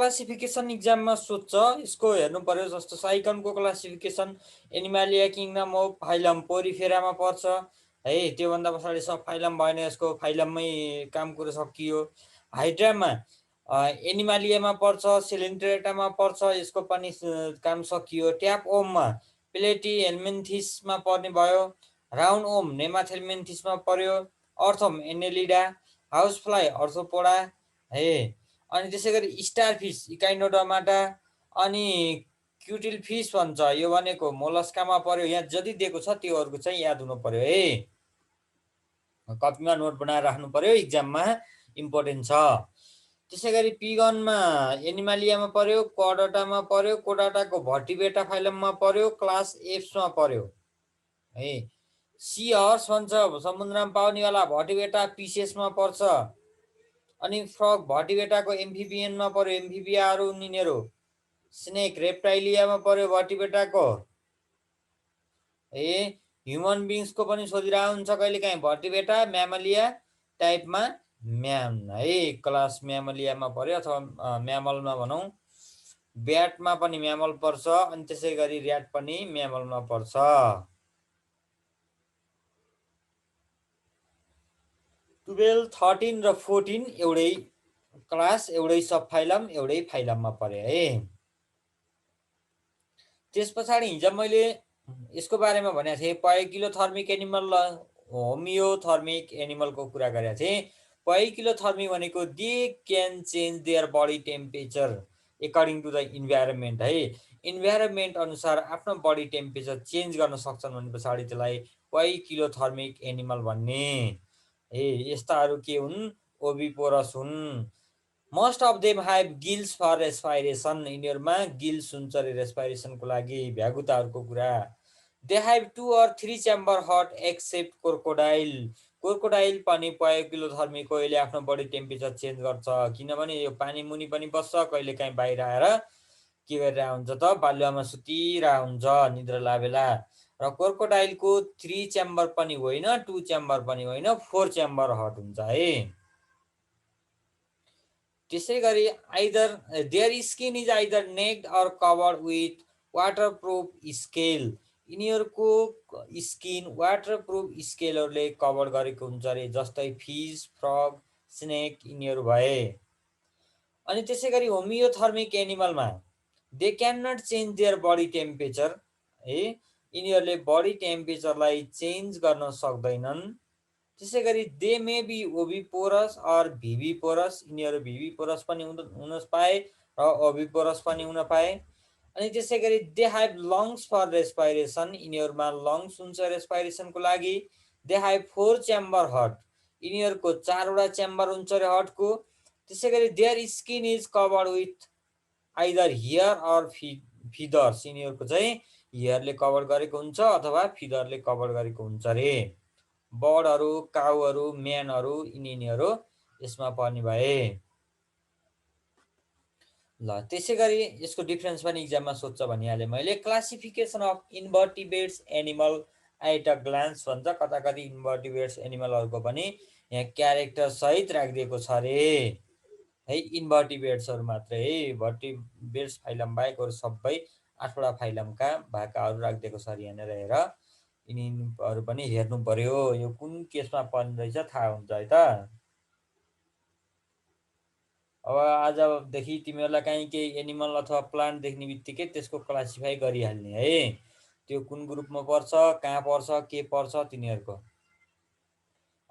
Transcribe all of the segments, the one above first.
Classification इक्जाममा सोध्छ, यसको हेर्नु पर्यो। जस्तो साइकनको क्लासिफिकेसन एनिमालिया किङडम हो, फाइलम पोरिफेरामा पर्छ है। त्योभन्दा पछाडि सब फाइलम भएन, यसको फाइलममै काम कुरो सकियो। हाइड्रामा एनिमालियामा पर्छ, सिलिन्ड्रेटामा पर्छ, यसको पनि काम सकियो। ट्याप ओममा प्लेटी हेल्मिन्थिसमा पर्ने भयो। राउन्ड ओम नेमाथेल्मिन्थिसमा पर्यो। अर्थोम एनेलिडा, हाउस फ्लाइ अर्थोपोडा है। अनि त्यसै गरी स्टार फिस इकाइनोडर्माटा, अनि क्युटिल फिस भन्छ, यो भनेको मोलस्कामा पर्यो। यहाँ जति दिएको छ त्योहरूको चाहिँ याद हुनु पर्यो है, कपीमा नोट बनाएर राख्नु पर्यो, इक्जाममा इम्पोर्टेन्ट छ। त्यसै गरी पिगनमा एनिमालियामा पर्यो, कोडाटामा पर्यो, कोडाटाको भर्टिबेटा फाइलममा पर्यो, क्लास एप्समा पर्यो है। सी हर्स भन्छ, समुद्रमा पाउनेवाला भर्टिबेटा पिसेसमा पर्छ। अनि फ्रग भर्टिबेटाको एम्फिबियनमा पर्यो, एम्फिबियाहरू यिनीहरू। स्नेक रेप्टाइलियामा पर्यो भर्टिबेटाको ए। ह्युमन बिङ्सको पनि सोधिरहेको हुन्छ कहिलेकाहीँ, भर्टिबेटा म्यामलिया टाइपमा म्याम है, क्लास म्यामलियामा पर्यो, अथवा म्यामलमा भनौँ। ब्याटमा पनि म्यामल पर्छ, अनि त्यसै गरी ऱ्याट पनि म्यामलमा पर्छ। 12, 13 र 14 एउटै क्लास, एउटै सब फाइलम, एउटै फाइलममा परे है। त्यस पछाडि हिजो मैले यसको बारेमा भनेको थिएँ, पाइकिलोथर्मिक एनिमल र होमियोथर्मिक एनिमलको कुरा गरेको थिएँ। पाइकिलोथर्मिक भनेको they can change their body temperature according to the environment है। इन्भाइरोमेन्ट अनुसार आफ्नो बडी टेम्परेचर चेन्ज गर्न सक्छन् भने पछाडि त्यसलाई पाइकिलोथर्मिक एनिमल भन्ने है। यस्ताहरू के हुन्? ओभिपोरस हुन्। Most of them have gills for respiration, यिनीहरूमा गिल्स हुन्छ रे रेस्पाइरेसनको लागि, भ्यागुताहरूको कुरा। They have 2 or 3 chamber heart except crocodile, crocodile पनि पाइकिलोथर्मिक हो, यसले आफ्नो बडी टेम्परेचर चेन्ज गर्छ, किनभने यो पानी मुनि पनि बस्छ, कहिले काहीँ बाहिर आएर के गरिरहेको हुन्छ त, बालुवामा सुतिरहेको हुन्छ निद्रा लावेला। र क्रोकोडाइलको 3 च्याम्बर पनि होइन, 2 च्याम्बर पनि होइन, 4 च्याम्बर हट हुन्छ है। त्यसै गरी either their skin is either naked or covered with waterproof scale, यिनीहरूको स्किन वाटरप्रुफ स्केलहरूले कभर गरेको हुन्छ अरे, जस्तै फिस, फ्रग, स्नेक यिनीहरू भए। अनि त्यसै गरी होमियोथर्मिक एनिमलमा they can not change their body temperature है, यिनीहरूले बडी टेम्परेचरलाई चेन्ज गर्न सक्दैनन्। त्यसै गरी they may be oviparous or viviparous, यिनीहरू भिभिपोरस पनि हुन पाए र ओभिपोरस पनि हुन पाए। अनि त्यसै गरी they hive lungs for respiration, यिनीहरूमा लङ्स हुन्छ रेस्पाइरेसनको लागि। दे हाइभ 4 च्याम्बर हट, यिनीहरूको 4वटा च्याम्बर हुन्छ रे हटको। त्यसै गरी their skin is covered with either hair or feathers, यिनीहरूको चाहिँ हियरले कभर गरेको हुन्छ अथवा फिदरले कभर गरेको हुन्छ रे। बर्डहरू, काउहरू, म्यानहरू यिनीहरू यसमा पर्ने भए। ल त्यसै गरी यसको डिफ्रेन्स पनि इक्जाममा सोध्छ भनिहालेँ मैले। Classification of invertebrates animal at a glance भन्छ, कता कति इन्भर्टिब्रेट्स एनिमलहरूको पनि यहाँ क्यारेक्टर सहित राखिदिएको छ अरे है। इन्भर्टिब्रेट्सहरू मात्रै है, भर्टिब्रेट्स फाइलम बाहेक अरू सबै 8वटा फाइलमका भाकाहरू राखिदिएको छ अरे यहाँनिर हेर। यिनीहरू पनि हेर्नु पर्यो, यो कुन केसमा पर्ने रहेछ थाहा हुन्छ है त। अब आजदेखि तिमीहरूलाई काहीँ केही एनिमल अथवा प्लान्ट देख्ने बित्तिकै त्यसको क्लासिफाई गरिहाल्ने है, त्यो कुन ग्रुपमा पर्छ, कहाँ पर्छ, के पर्छ तिनीहरूको।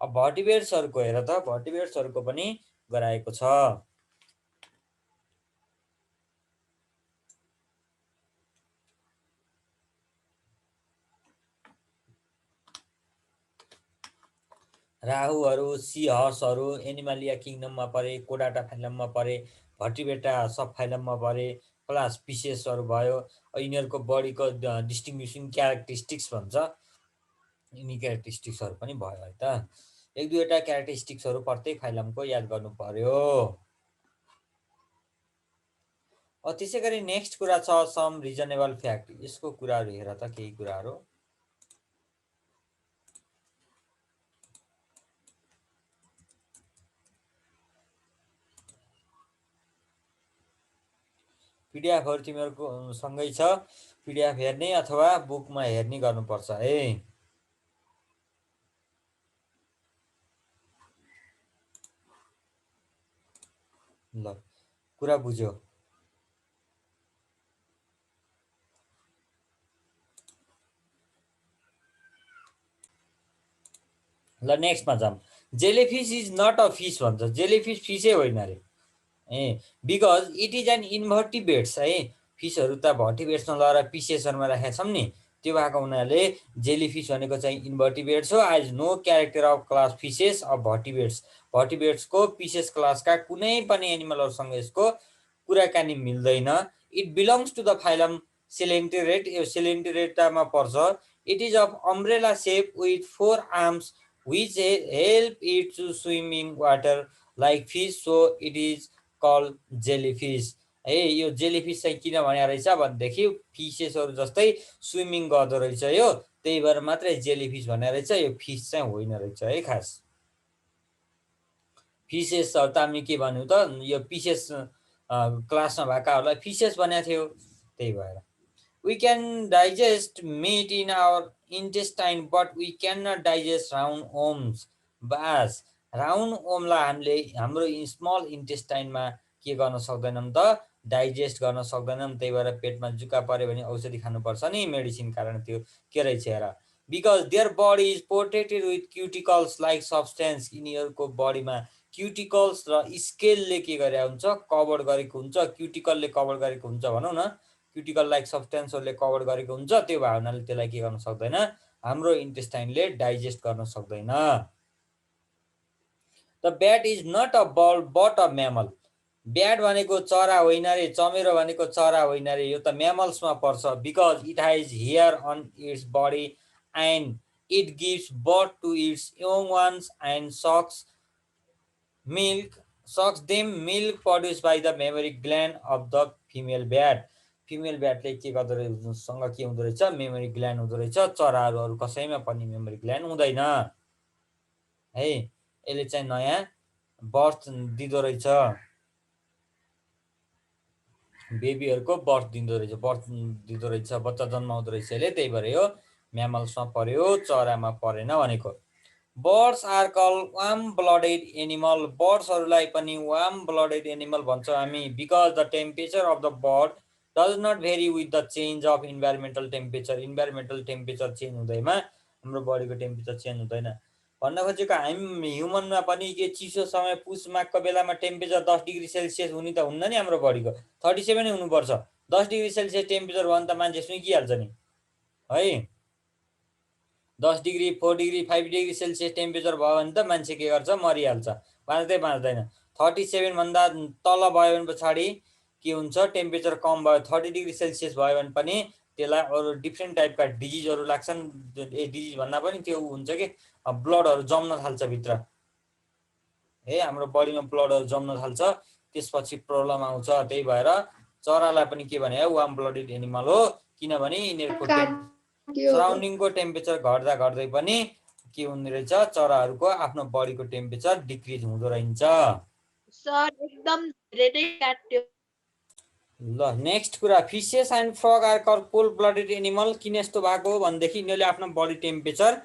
अब भर्टिब्रेट्सहरूको हेर त, भर्टिब्रेट्सहरूको पनि गराएको छ। राहुहरू, सी हर्सहरू एनिमालिया किङडममा परे, कोडाटा फाइलममा परे, भर्टिब्रेटा सब फाइलममा परे, क्लास पिसेसहरू भयो। यिनीहरूको बडीको डिस्टिङ्ग्विसिङ क्यारेक्टरिस्टिक्स भन्छ, यिनी क्यारेक्टरिस्टिक्सहरू पनि भयो है त। 1-2वटा क्यारेक्टरिस्टिक्सहरू प्रत्येक फाइलमको याद गर्नु पर्यो। त्यसै गरी नेक्स्ट कुरा छ सम रिजनेबल फ्याक्ट, यसको कुराहरू हेर त केही कुराहरू। पिडिएफहरु तिमीहरुको सँगै छ, पिडिएफ हेर्ने अथवा बुकमा हेर्ने गर्नुपर्छ है। ल कुरा बुझ्यो। ल नेक्स्टमा जाऊँ। Jellyfish is not a fish भन्छ। जेलीफिस फिसै होइन रे because it is an invertebrates है। फिसहरू त भर्टिब्रेट्समा लगाएर पिसेसहरूमा राखेका छौँ नि, त्यो भएको हुनाले जेलीफिस भनेको चाहिँ इन्भर्टिब्रेट्स हो। As no character of class pisces of vertebrates. भर्टिब्रेट्सको पिसेस क्लासका कुनै पनि एनिमलहरूसँग यसको कुराकानी मिल्दैन। It belongs to the phylum coelenterate, यो सेलेन्टेरेटामा पर्छ। It is of umbrella shape with 4 arms which help it to swim in water like fish, so it is called jellyfish है। यो जेलीफिस चाहिँ किन भने रहेछ भनेदेखि फिसेसहरू जस्तै स्विमिङ गर्दो रहेछ यो, त्यही भएर मात्रै जेलीफिस भने रहेछ, यो फिस चाहिँ होइन रहेछ है। खास फिसेस त हामी के भन्यौँ त, यो पिसेस क्लासमा भएकाहरूलाई फिसेस भनेको थियो, त्यही भएर। We can digest meat in our intestine, but we cannot digest round worms. Bus round ओमलाई हामीले हाम्रो स्मल इन्टेस्टाइनमा के गर्न सक्दैनौँ त, डाइजेस्ट गर्न सक्दैनौँ। त्यही भएर पेटमा जुका पऱ्यो भने औषधि खानुपर्छ नि, मेडिसिन कारण त्यो के रहेछ हेर। Because their body is protected with cuticles like substance. यिनीहरूको बडीमा क्युटिकल्स र स्केलले के गरे हुन्छ, कभर गरेको हुन्छ। क्युटिकलले कभर गरेको हुन्छ भनौँ न, क्युटिकल लाइक सब्सटेन्सहरूले कभर गरेको हुन्छ। त्यो भएको हुनाले त्यसलाई के गर्न सक्दैन, हाम्रो इन्टेस्टाइनले डाइजेस्ट गर्न सक्दैन। The bat is not a bird but a mammal. Bat भनेको चरा होइन रे, चमेरो भनेको चरा होइन रे, यो त म्यामल्समा पर्छ। Because it has hair on its body and it gives birth to its young ones and sucks them milk produce by the mammary gland of the female bat. Female ब्याटले के गर्दो रहेछ, के हुँदो रहेछ, मेमोरी ग्ल्यान्ड हुँदो रहेछ। चराहरू अरू कसैमा पनि मेमोरी ग्ल्यान्ड हुँदैन है। यसले चाहिँ नयाँ बर्थ दिँदो रहेछ, बेबीहरूको बर्थ दिँदो रहेछ, बच्चा जन्माउँदो रहेछ यसले। त्यही भएर यो म्यामल्समा पर्यो, चरामा परेन भनेको। Birds are called warm blooded animal. बर्ड्सहरूलाई पनि वार्म ब्लडेड एनिमल भन्छौँ हामी। Because the temperature of the bird does not vary with the change of environmental temperature. Environmental temperature change हुँदैमा हाम्रो बडीको टेम्परेचर चेन्ज हुँदैन। भन्न खोजेको हामी ह्युमनमा पनि के चिसो समय पुस माघको बेलामा टेम्परेचर 10 डिग्री सेल्सियस हुने त हुन्न नि, हाम्रो बडीको 37 हुनुपर्छ। 10 डिग्री सेल्सियस टेम्परेचर भयो भने त मान्छे सुइकिहाल्छ नि है। 10 degree 4 degree 5 degree Celsius temperature भयो भने त मान्छे के गर्छ, मरिहाल्छ, बाँच्दैन। 37 भन्दा तल भयो भने पछाडि के हुन्छ, टेम्परेचर कम भयो, 30 डिग्री सेल्सियस भयो भने पनि त्यसलाई अरू डिफ्रेन्ट टाइपका डिजिजहरू लाग्छन्। डिजिज भन्दा पनि त्यो हुन्छ कि ब्लडहरू जम्न थाल्छ भित्र है, हाम्रो बडीमा ब्लडहरू जम्न थाल्छ, त्यसपछि प्रब्लम आउँछ। त्यही भएर चरालाई पनि के भने वार्म ब्लडेड एनिमल हो, किनभने यिनीहरूको सराउन्डिङको टेम्परेचर घट्दा घट्दै पनि के हुने रहेछ, चराहरूको आफ्नो बडीको टेम्परेचर डिक्रिज हुँदो रहन्छ। सर एकदम धेरै नै काट्यो। ल नेक्स्ट कुरा, fishes and frog are call cold blooded animal. किन यस्तो भएको भनेदेखि यिनीहरूले आफ्नो body temperature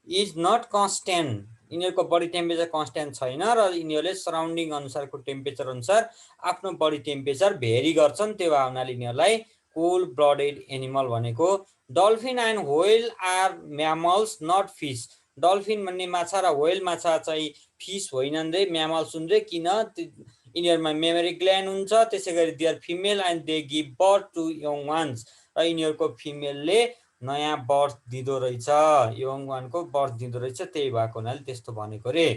is not constant. यिनीहरूको बडी टेम्परेचर कन्स्ट्यान्ट छैन र यिनीहरूले सराउन्डिङ अनुसारको टेम्परेचर अनुसार आफ्नो बडी टेम्परेचर भेरी गर्छन्। त्यो भए हुनाले यिनीहरूलाई कोल्ड ब्लडेड एनिमल भनेको। Dolphin and whale are mammals not fish. Dolphin भन्ने माछा र व्हेल माछा चाहिँ फिस होइनन् रे, म्यामल्स हुन् रे। किन, यिनीहरूमा मेमोरी ग्ल्यान्ड हुन्छ, त्यसै गरी they are female and they give birth to young ones. र यिनीहरूको फिमेलले नयाँ बर्थ दिँदो रहेछ, यङ वानको बर्थ दिँदो रहेछ, त्यही भएको हुनाले त्यस्तो भनेको रे।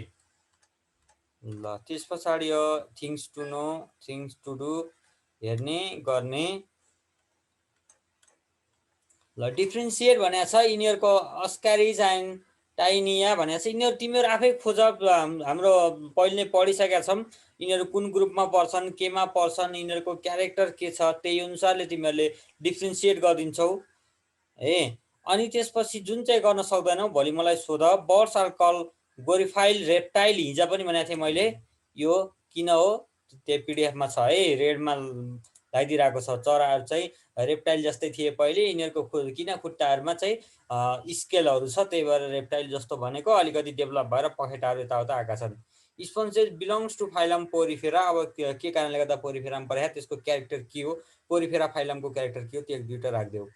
ल त्यस पछाडि यो things to know, things to do, हेर्ने गर्ने। ल डिफ्रेन्सिएट भनेको छ यिनीहरूको अस्कारिज एन्ड टाइनिया भनेको छ। यिनीहरू तिमीहरू आफै खोज, हाम्रो पहिले पढिसकेका छौँ यिनीहरू कुन ग्रुपमा पर्छन्, केमा पर्छन्, यिनीहरूको क्यारेक्टर के छ, त्यही अनुसारले तिमीहरूले डिफ्रेन्सिएट गरिदिन्छौ है। अनि त्यसपछि जुन चाहिँ गर्न सक्दैनौ, भोलि मलाई सोध। Birds are called glorified reptile. हिजो पनि भनेको थिएँ मैले, यो किन हो त्यो पिडिएफमा छ है, रेडमा लगाइदिरहेको छ। चराहरू चाहिँ रेप्टाइल जस्तै थिए पहिले, यिनीहरूको किन खुट्टाहरूमा चाहिँ स्केलहरू छ, त्यही भएर रेप्टाइल जस्तो भनेको, अलिकति डेभलप भएर पखेटाहरू यताउता आएका छन्। स्पन्जेस बिलोङ्स टु फाइलम पोरिफेरा। अब के कारणले गर्दा पोरिफेरामा परे, त्यसको क्यारेक्टर के हो, पोरिफेरा फाइलमको क्यारेक्टर के हो, त्यो एक दुईवटा राखिदेऊ।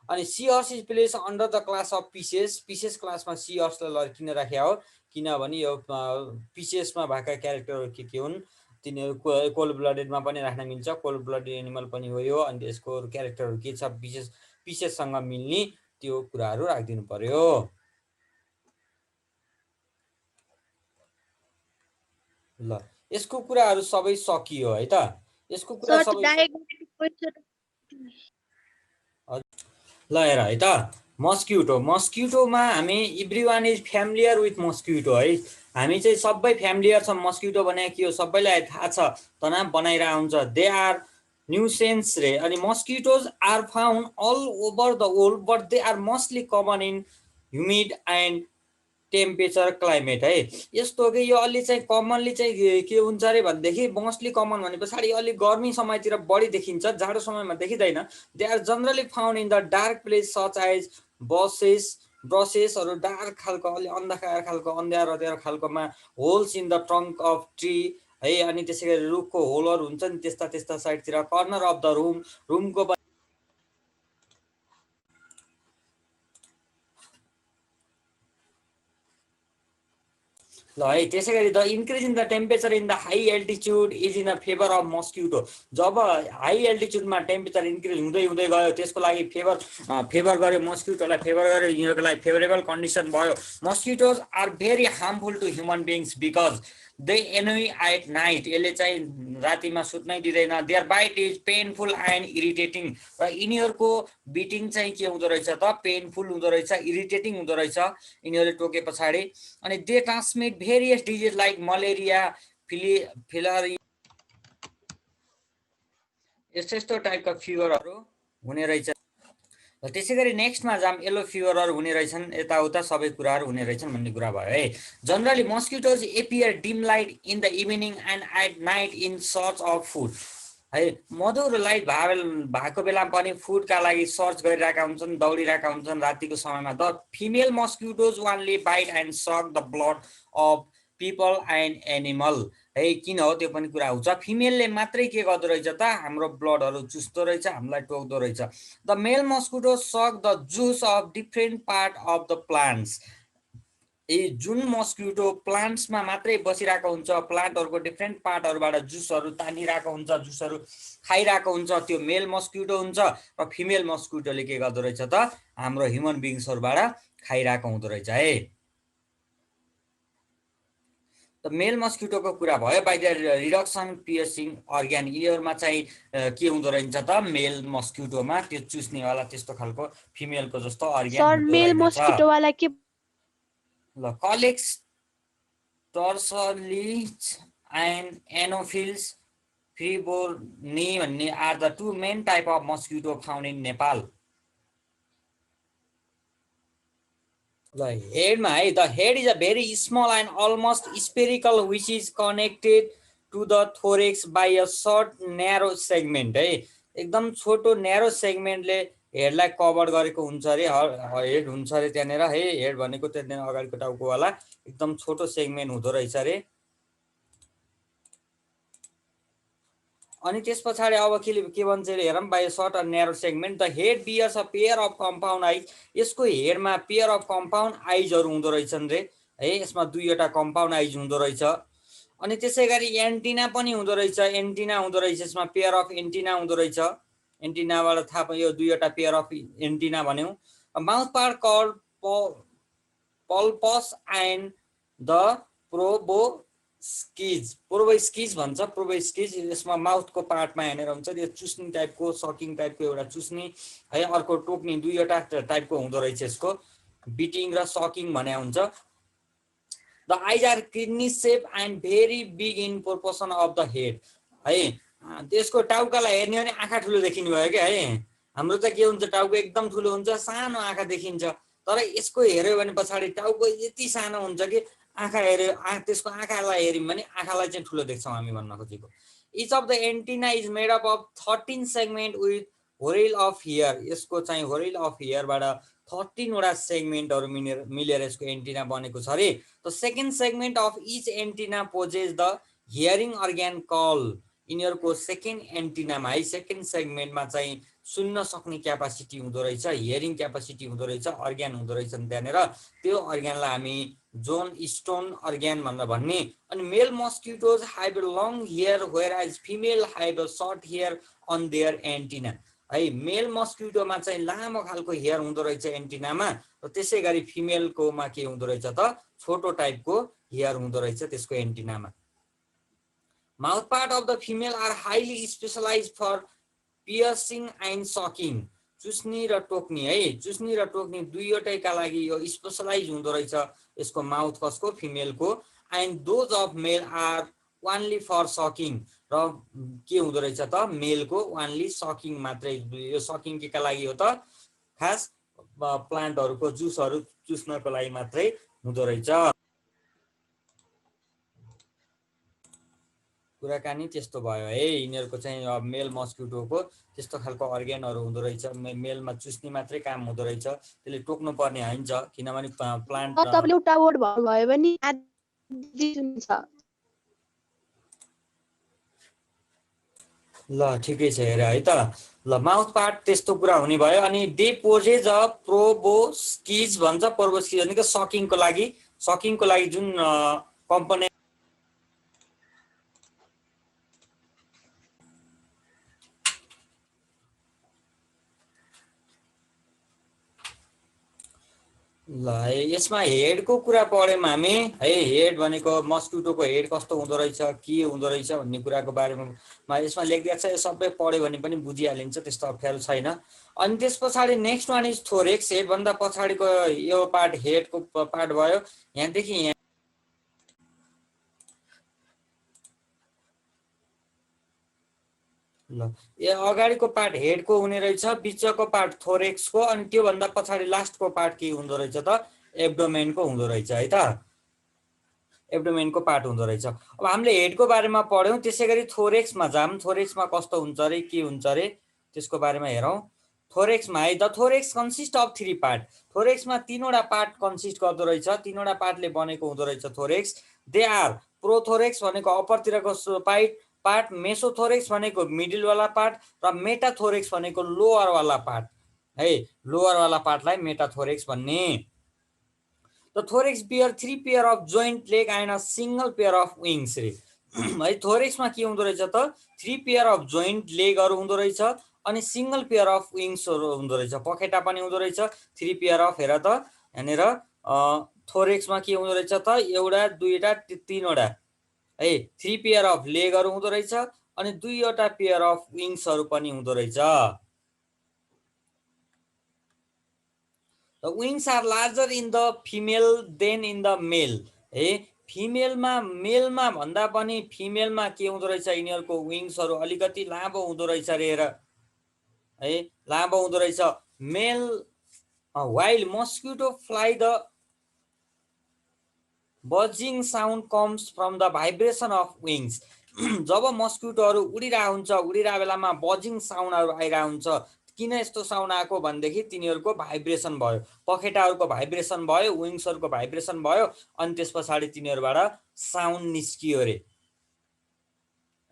अनि sea horse is place under the class of pisces. Pisces क्लासमा सी हर्सलाई किन राख्या हो, किनभने यो पिसेसमा भएका क्यारेक्टरहरू के हुन्, तिनीहरू कोल्ड ब्लडेडमा पनि राख्न मिल्छ, कोल्ड ब्लडेड एनिमल पनि हो यो। अनि त्यसको क्यारेक्टरहरू के छ, पिसेससँग मिल्ने त्यो कुराहरू राखिदिनु पर्यो। ल यसको कुराहरू सबै सकियो है त। यसको कुरा सबै ल हेर है त। मस्क्युटो, मस्क्युटोमा हामी एभ्रिवान इज फ्यामिलियर विथ मस्क्युटो है। हामी चाहिँ सबै फ्यामिलियर छौँ। मस्क्युटो भनेको के हो सबैलाई थाहा छ, तनाव बनाइरहेको हुन्छ। दे आर न्युसेन्स रे। अनि mosquitoes are found all over the world but they are mostly common in humid and temperature climate है। यस्तो हो कि यो अलि चाहिँ कमनली चाहिँ के हुन्छ अरे भनेदेखि, मोस्टली कमन भने पछाडि अलिक गर्मी समयतिर बढी देखिन्छ, जाडो समयमा देखिँदैन। They are generally found in the dark place such as ब्रसेसहरू, डार्क खालको, अलि अन्धकार खालको, अँध्यारो खालकोमा, holes in the trunk of tree है। अनि त्यसै गरी रुखको होलहरू हुन्छ नि, त्यस्ता साइडतिर, कर्नर अफ द रुमको ल है। त्यसै गरी the increase in the temperature in the high altitude is in the favour of mosquito. जब हाई एल्टिच्युडमा टेम्परेचर इन्क्रिज हुँदै हुँदै गयो, त्यसको लागि फेभर गर्यो, मस्क्युटोलाई फेभर गर्यो, यिनीहरूको लागि फेभरेबल कन्डिसन भयो। Mosquitoes are very harmful to human beings because they annoy at night. यसले चाहिँ रातिमा सुत्नै दिँदैन। Their bite is painful and irritating. र यिनीहरूको बिटिङ चाहिँ के हुँदो रहेछ त, पेनफुल हुँदो रहेछ, इरिटेटिङ हुँदो रहेछ यिनीहरूले टोके पछाडि। अनि they transmit various disease like malaria, filaria, यस्तो टाइपका फिभरहरू हुने रहेछ। त्यसै गरी नेक्स्टमा जाम, येलो फिभरहरू हुने रहेछन्, यताउता सबै कुराहरू हुने रहेछन् भन्ने कुरा भयो है। Generally mosquitoes appear dim light in the evening and at night in search of food है। मधुरो लाइट भएको बेला पनि फुडका लागि सर्च गरिरहेका हुन्छन्, दौडिरहेका हुन्छन् रातिको समयमा। The female mosquitoes only bite and suck the blood of people and animal है। किन हो त्यो पनि कुरा हुन्छ। फिमेलले मात्रै के गर्दो रहेछ त, हाम्रो ब्लडहरू चुस्दो रहेछ, हामीलाई टोक्दो रहेछ। The mail मस्क्युटो suck the juice of different part of the plants. जुन मस्क्युटो प्लान्ट्समा मात्रै बसिरहेको हुन्छ, प्लान्टहरूको डिफ्रेन्ट पार्टहरूबाट जुसहरू तानिरहेको हुन्छ, जुसहरू खाइरहेको हुन्छ, त्यो मेल मस्क्युटो हुन्छ। र फिमेल मस्क्युटोले के गर्दो रहेछ त, हाम्रो ह्युमन बिङ्सहरूबाट खाइरहेको हुँदो रहेछ है। त मेल मस्क्युटोको कुरा भयो। बाइ द रिडक्सन पियर्सिङ अर्ग्यान, यिनीहरूमा चाहिँ के हुँदो रहेछ त, मेल मस्क्युटोमा त्यो चुस्नेवाला त्यस्तो खालको फिमेलको जस्तो अर्ग्यान हुँदो रहेछ। ल Culex tarsalis and Anopheles freeborni भन्ने are the two main type of mosquito found in Nepal. ल हेडमा है, the head is a very small and almost spherical which is connected to the thorax by a short narrow segment है। एकदम छोटो narrow सेगमेन्टले हेडलाई cover गरेको हुन्छ अरे, head हुन्छ अरे त्यहाँनिर है। हेड भनेको त्यहाँनिर अगाडिको टाउकोवाला एकदम छोटो सेगमेन्ट हुँदो रहेछ अरे। अनि त्यस पछाडि अब के भन्छ अरे हेरौँ, by short or narrow segment the head bears a pair of compound eyes. यसको हेडमा पेयर अफ कम्पाउन्ड आइजहरू हुँदो रहेछन् रे है। यसमा दुईवटा कम्पाउन्ड आइज हुँदो रहेछ। अनि त्यसै गरी एन्टिना पनि हुँदो रहेछ, एन्टिना हुँदो रहेछ, यसमा पेयर अफ एन्टिना हुँदो रहेछ। एन्टिनाबाट थाहा पायो, दुईवटा पेयर अफ एन्टिना भन्यौँ। Mouth part called palpus and the proboscis भन्छ, प्रोबोस्किज। यसमा माउथको पार्टमा हेरेर हुन्छ, यो चुस्नी टाइपको, सकिङ टाइपको एउटा चुस्नी है, अर्को टोक्ने, दुईवटा टाइपको हुँदो रहेछ यसको, बिटिङ र सकिङ भने हुन्छ। The eyes are kidney shape and very big in proportion of the head है। त्यसको टाउकालाई हेर्ने भने आँखा ठुलो देखिने भयो क्या है। हाम्रो त के हुन्छ, टाउको एकदम ठुलो हुन्छ, सानो आँखा देखिन्छ। तर यसको हेऱ्यो भने पछाडि टाउको यति सानो हुन्छ कि आँखा हेऱ्यो, त्यसको आँखालाई हेऱ्यौँ भने आँखालाई चाहिँ ठुलो देख्छौँ हामी भन्न खोजेको। Each of the antenna is made up of 13 segment with whorl of hair. यसको चाहिँ whorl of hair बाट 13 वटा सेगमेन्टहरु मिलेर यसको एन्टिना बनेको छ रे. The second segment of each antenna possesses the hearing organ called. यिनीहरुको सेकेन्ड एन्टिनामा है सेकेन्ड सेगमेन्टमा चाहिँ सुन्न सक्ने क्यापासिटी हुँदो रहेछ, हियरिङ क्यापासिटी हुँदो रहेछ, अर्ग्यान हुँदो रहेछ त्यहाँनेर. त्यो अर्ग्यानलाई हामी जोन स्टोन अर्ग्यान भनेर भन्ने. अनि male mosquitoes have long hair whereas female have short hair on their antenna. है मेल मस्किटोमा चाहिँ लामो खालको हेयर हुँदो रहेछ एन्टिनामा, र त्यसैगरी फिमेलकोमा के हुँदो रहेछ त छोटो टाइपको हेयर हुँदो रहेछ त्यसको एन्टिनामा. Mouth part of the female are highly specialized for piercing and sucking. चुस्नी र टोक्नी है, चुस्नी र टोक्नी दुईवटैका लागि यो स्पेशलाइज हुँदो रहेछ यसको माउथ कसको फिमेलको. And those of male are only for sucking. र के हुँदो रहेछ त मेलको ओन्ली सकिङ मात्रै. यो सकिङ के का लागि हो त खास प्लान्टहरुको जुसहरु चुस्नको लागि मात्रै हुँदो रहेछ. कुराकानी त्यस्तो भयो है. यिनीहरुको चाहिँ मेल मस्किटोको त्यस्तो खालको अर्ग्यानहरु हुँदो रहेछ. मेलमा चुस्नी मात्रै काम हुँदो रहेछ, त्यसले टोक्नु पर्ने हैन्छ किनभने प्लान्ट. तपाईले एउटा वर्ड भन्नुभयो भने सुन्छ. ल ठिकै छ हेर है त. ल माउथ पार्ट त्यस्तो कुरा हुने भयो. अनि दे पोजेज अ प्रोबोस्किज भन्छ. प्रोबोस्किज भनेको सकिङको लागि जुन कम्पोनेन्ट ल यसमा हेडको कुरा पढ्यौं हामी है. हेड भनेको मस्किटोको हेड कस्तो हुँदो रहेछ, के हुँदो रहेछ भन्ने कुराको बारेमा यसमा लेखिदिएको छ. यो सबै पढ्यो भने पनि बुझिहालिन्छ, त्यस्तो अप्ठ्यारो छैन. अनि त्यसपछि next one is thorax. Head भन्दा पछाडिको यो पार्ट हेडको पार्ट भयो. यहाँदेखि यहाँ ल यो अगाडिको पार्ट हेडको हुने रहेछ, बिचको पार्ट थोरेक्सको, अनि त्यो भन्दा पछाडि लास्टको पार्ट के हुँदो रहेछ त एब्डोमेनको हुँदो रहेछ है त. एब्डोमेनको पार्ट हुँदो रहेछ. अब हामीले हेडको बारेमा पढ्यौं, त्यसैगरी थोरेक्समा जाम. थोरेक्समा कस्तो हुन्छ रे, के हुन्छ रे त्यसको बारेमा हेरौं. थोरेक्समा है, the thorax consist of 3 part. थोरेक्समा 3 वटा पार्ट कन्सिस्ट गर्दो रहेछ, 3 वटा पार्टले बनेको हुँदो रहेछ थोरेक्स. दे आर प्रोथोरेक्स भनेको अप्परतिरको पार्ट, मेसोथोरेक्स भनेको मिडल वाला पार्ट, र मेटाथोरेक्स भनेको लोअर वाला पार्ट है. लोअर वाला पार्टलाई मेटाथोरेक्स भन्ने. The thorax bear 3 pair of joint leg and a single pair of wings रे. है थोरेक्समा के हुँदो रहेछ त 3 पेयर अफ जोइन्ट लेगहरु हुँदो रहेछ अनि सिंगल पेयर अफ विंग्सहरु हुँदो रहेछ. पखेटा पनि हुँदो रहेछ. 3 पेयर अफ हेर त यहाँनेर थोरेक्समा के हुँदो रहेछ त एउटा दुईटा तीनवटा है 3 पेयर अफ लेगहरु हुँदो रहेछ अनि दुईवटा पेयर अफ विंग्सहरु पनि हुँदो रहेछ. The wings are larger in the female than in the male. है फिमेलमा मेलमा भन्दा पनि फिमेलमा के हुँदो रहेछ यिनीहरुको विंग्सहरु अलिकति लामो हुँदो रहेछ रे हेर है. लामो हुँदो रहेछ. मेल while mosquito fly the buzzing sound comes from the vibration of wings. जब मस्किटोहरु उडिरा हुन्छ, उडिरा बेलामा बजिङ साउन्डहरु आइरा हुन्छ. किन यस्तो साउन्ड आको भन्देखि तिनीहरुको भाइब्रेसन भयो, पखेटाहरुको भाइब्रेसन भयो, विंग्सहरुको भाइब्रेसन भयो, अनि त्यसपछि तिनीहरुबाट साउन्ड निस्कियो रे